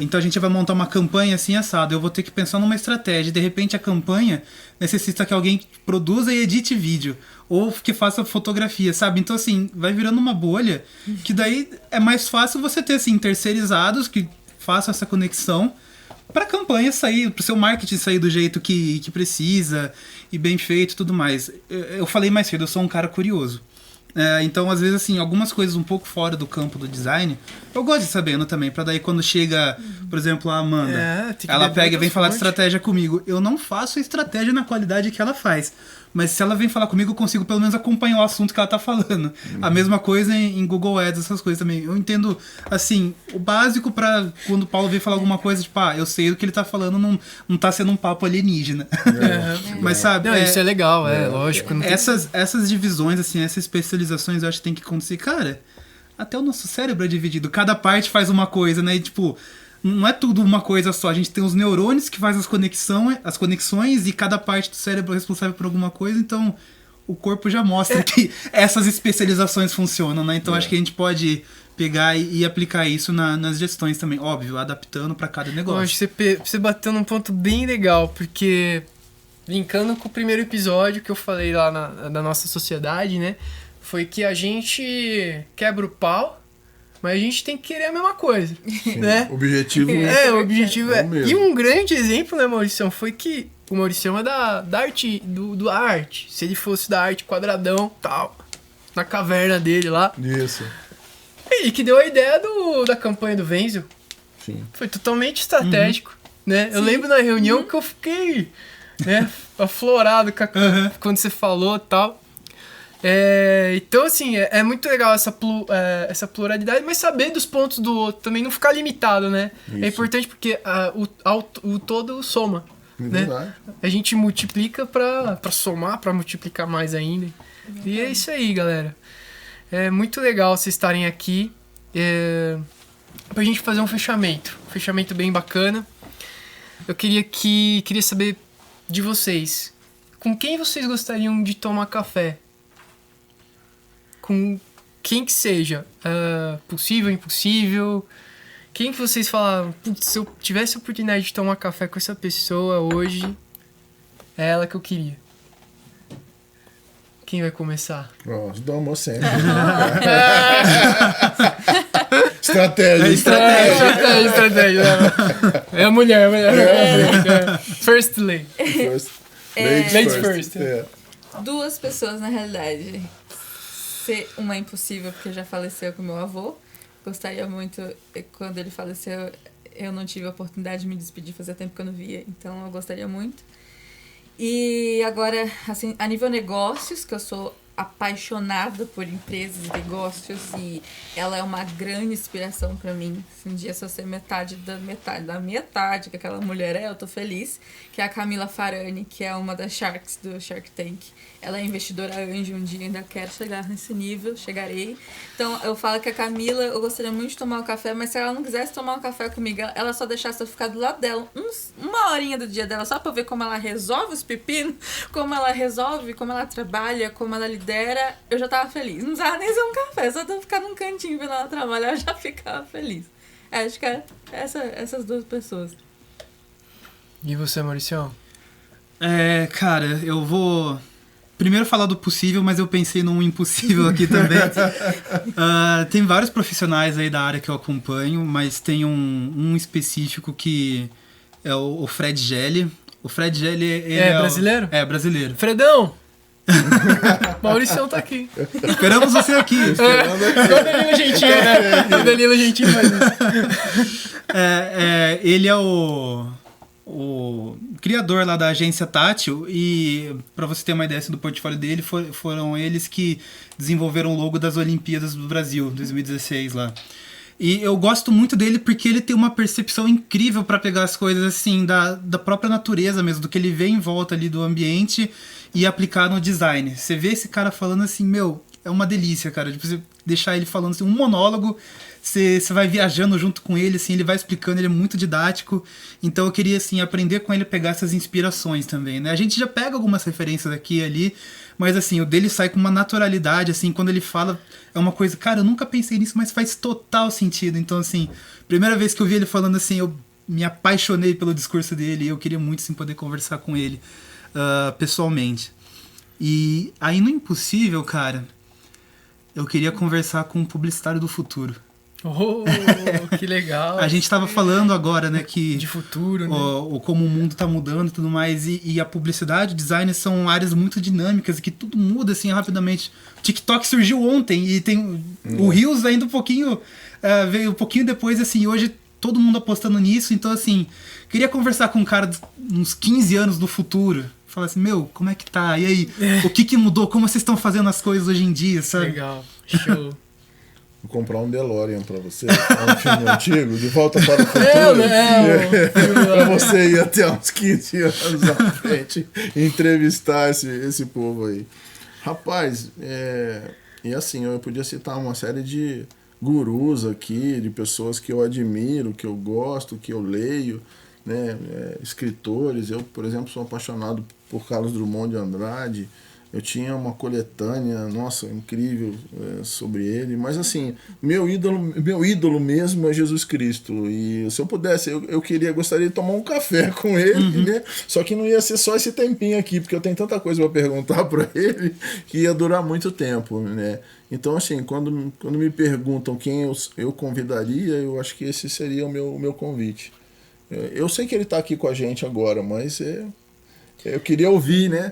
então a gente vai montar uma campanha assim assado. Eu vou ter que pensar numa estratégia. De repente a campanha necessita que alguém produza e edite vídeo. Ou que faça fotografia, sabe? Então assim, vai virando uma bolha. Que daí é mais fácil você ter assim, terceirizados que façam essa conexão para a campanha sair, para o seu marketing sair do jeito que precisa e bem feito e tudo mais. Eu falei mais cedo, eu sou um cara curioso. Então, às vezes, assim, algumas coisas um pouco fora do campo do design, eu gosto de sabendo também, pra daí quando chega, por exemplo, a Amanda, ela pega e vem falar de estratégia comigo. Eu não faço a estratégia na qualidade que ela faz, mas se ela vem falar comigo, eu consigo pelo menos acompanhar o assunto que ela tá falando. A mesma coisa em Google Ads, essas coisas também. Eu entendo, assim, o básico pra quando o Paulo vem falar alguma coisa, tipo, eu sei do que ele tá falando, não tá sendo um papo alienígena. Mas sabe... Não, isso é legal, lógico. Não tem... Essas divisões, assim, essas especializações, eu acho que tem que acontecer. Cara, até o nosso cérebro é dividido. Cada parte faz uma coisa, né? E, tipo, não é tudo uma coisa só. A gente tem os neurônios que fazem as conexões e cada parte do cérebro é responsável por alguma coisa. Então, o corpo já mostra que essas especializações funcionam, né? Então, acho que a gente pode pegar e aplicar isso nas gestões também. Óbvio, adaptando para cada negócio. Eu acho que você bateu num ponto bem legal, porque... Linkando com o primeiro episódio que eu falei lá da nossa sociedade, né? Foi que a gente quebra o pau, mas a gente tem que querer a mesma coisa, né? O objetivo o objetivo é o mesmo. E um grande exemplo, né, Mauricião, foi que o Mauricião é da arte, do arte. Se ele fosse da arte quadradão, tal, na caverna dele lá. Isso. E que deu a ideia da campanha do Wenzel. Sim. Foi totalmente estratégico, né? Eu lembro na reunião que eu fiquei... aflorado quando você falou e tal. Então, assim, é muito legal essa pluralidade, mas saber dos pontos do outro, também não ficar limitado, né? Isso. É importante porque o todo soma, né? Verdade. A gente multiplica pra somar, pra multiplicar mais ainda. E é isso aí, galera. É muito legal vocês estarem aqui pra gente fazer um fechamento bem bacana. Eu queria saber de vocês, com quem vocês gostariam de tomar café? Com quem que seja, possível, impossível, quem que vocês falaram, putz, se eu tivesse a oportunidade de tomar café com essa pessoa hoje, é ela que eu queria. Quem vai começar? Pronto, domou sempre. Estratégia. Estratégia. É a mulher. First lady. Ladies first. Duas pessoas, na realidade. Ser uma é impossível, porque já faleceu com meu avô. Gostaria muito, quando ele faleceu, eu não tive a oportunidade de me despedir, fazia tempo que eu não via, então eu gostaria muito. E agora, assim, a nível negócios, que eu sou apaixonada por empresas e negócios, e ela é uma grande inspiração pra mim. Se um dia se eu ser metade da metade que aquela mulher eu tô feliz. Que é a Camila Farani, que é uma das Sharks do Shark Tank. Ela é investidora anjo, um dia ainda quero chegar nesse nível, chegarei. Então eu falo que a Camila, eu gostaria muito de tomar um café, mas se ela não quisesse tomar um café comigo, ela só deixasse eu ficar do lado dela uma horinha do dia dela, só pra ver como ela resolve os pepinos, como ela resolve, como ela trabalha, como ela lida geladeira, eu já tava feliz. Não precisava nem ser um café, só de eu ficar num cantinho vendo ela trabalhar, eu já ficava feliz. Acho que é essas duas pessoas. E você, Mauricião? Cara, eu vou primeiro falar do possível, mas eu pensei num impossível aqui também. Tem vários profissionais aí da área que eu acompanho, mas tem um específico que é o Fred Gelli. O Fred Gelli, ele É brasileiro? É brasileiro. Fredão! Mauricião tá aqui. Esperamos você aqui. O Danilo Gentili, né? O Danilo Gentili faz isso. Ele é o criador lá da agência Tátil, e para você ter uma ideia do portfólio dele, foram eles que desenvolveram o logo das Olimpíadas do Brasil, 2016 lá. E eu gosto muito dele porque ele tem uma percepção incrível para pegar as coisas assim da própria natureza mesmo, do que ele vê em volta ali do ambiente e aplicar no design. Você vê esse cara falando assim, meu, é uma delícia, cara. Tipo, você deixar ele falando assim, um monólogo, você vai viajando junto com ele, assim, ele vai explicando, ele é muito didático. Então eu queria, assim, aprender com ele, pegar essas inspirações também, né? A gente já pega algumas referências aqui e ali, mas, assim, o dele sai com uma naturalidade, assim, quando ele fala, é uma coisa, cara, eu nunca pensei nisso, mas faz total sentido. Então, assim, primeira vez que eu vi ele falando assim, eu me apaixonei pelo discurso dele e eu queria muito, assim, poder conversar com ele pessoalmente. E aí, no impossível, cara, eu queria conversar com um publicitário do futuro. Oh, que legal. A gente tava falando agora, né, que de futuro, né? Como o mundo tá mudando e tudo mais, e a publicidade, o design são áreas muito dinâmicas e que tudo muda assim rapidamente. O TikTok surgiu ontem e tem o Reels ainda um pouquinho, veio um pouquinho depois, assim, hoje todo mundo apostando nisso. Então, assim, queria conversar com um cara de uns 15 anos no futuro. Falar assim, meu, como é que tá? E aí, o que mudou? Como vocês estão fazendo as coisas hoje em dia, sabe? Legal, show. Vou comprar um DeLorean pra você, um filme antigo, De Volta para o Futuro. Pra você ir até uns 15 anos à frente e entrevistar esse povo aí. Rapaz, e assim, eu podia citar uma série de gurus aqui, de pessoas que eu admiro, que eu gosto, que eu leio, né? Escritores. Eu, por exemplo, sou apaixonado por Carlos Drummond de Andrade. Eu tinha uma coletânea, nossa, incrível, sobre ele. Mas assim, meu ídolo mesmo é Jesus Cristo. E se eu pudesse, eu gostaria de tomar um café com ele, né? Só que não ia ser só esse tempinho aqui, porque eu tenho tanta coisa para perguntar para ele que ia durar muito tempo, né? Então, assim, quando me perguntam quem eu convidaria, eu acho que esse seria o meu convite. Eu sei que ele está aqui com a gente agora, mas eu queria ouvir, né?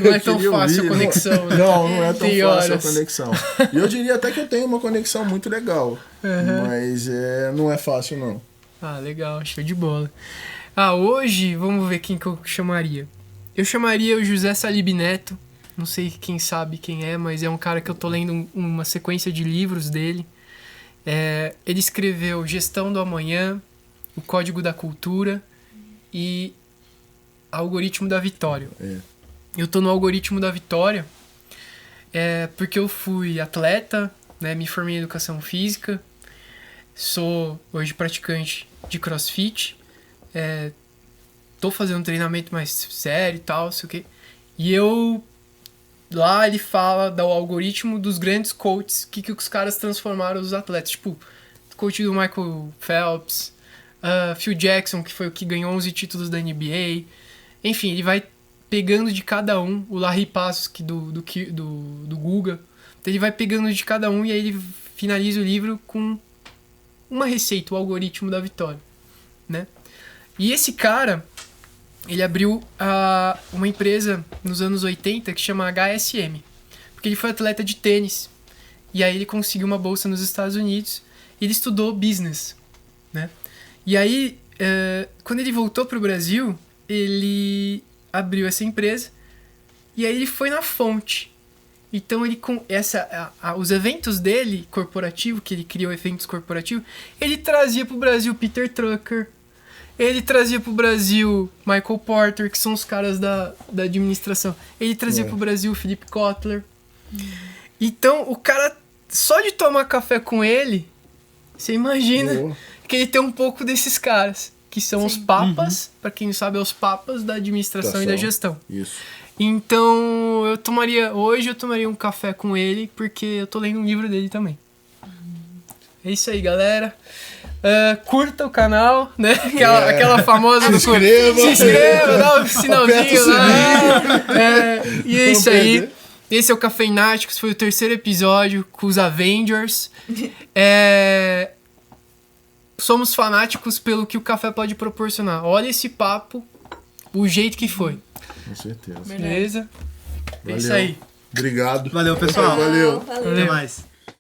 Não é tão fácil a conexão. Né? Não é tão fácil a conexão. E eu diria até que eu tenho uma conexão muito legal. Mas não é fácil, não. Ah, legal. Show de bola. Hoje, vamos ver quem que eu chamaria. Eu chamaria o José Salib Neto. Não sei quem sabe quem é, mas é um cara que eu tô lendo uma sequência de livros dele. Ele escreveu Gestão do Amanhã, O Código da Cultura e Algoritmo da Vitória. Eu tô no Algoritmo da Vitória porque eu fui atleta, né, me formei em Educação Física, sou hoje praticante de CrossFit, tô fazendo um treinamento mais sério e tal, sei o quê. E lá ele fala do algoritmo dos grandes coaches, que os caras transformaram os atletas. Tipo, o coach do Michael Phelps, Phil Jackson, que foi o que ganhou 11 títulos da NBA. Enfim, ele vai pegando de cada um, o Larry Passos do Guga. Então ele vai pegando de cada um e aí ele finaliza o livro com uma receita, o algoritmo da vitória, né? E esse cara, ele abriu uma empresa nos anos 80 que chama HSM, porque ele foi atleta de tênis. E aí ele conseguiu uma bolsa nos Estados Unidos e ele estudou business, né? E aí, quando ele voltou pro Brasil, ele abriu essa empresa e aí ele foi na fonte. Então ele os eventos dele corporativo, que ele criou eventos corporativos, ele trazia pro Brasil Peter Drucker, ele trazia pro Brasil Michael Porter, que são os caras da administração, ele trazia pro Brasil Philip Kotler. Então o cara, só de tomar café com ele, você imagina que ele tem um pouco desses caras, que são os papas, para quem não sabe, é os papas da administração e da gestão. Isso. Então, hoje eu tomaria um café com ele, porque eu tô lendo um livro dele também. É isso aí, galera. Curta o canal, né? Aquela famosa... Se inscreva, dá um sinalzinho lá. E é isso aí. Esse é o Cafeináticos, foi o 3º episódio com os Avengers. Somos fanáticos pelo que o café pode proporcionar. Olha esse papo, o jeito que foi. Com certeza. Beleza? É isso Valeu. aí. Obrigado. Valeu, pessoal. Valeu. Até mais.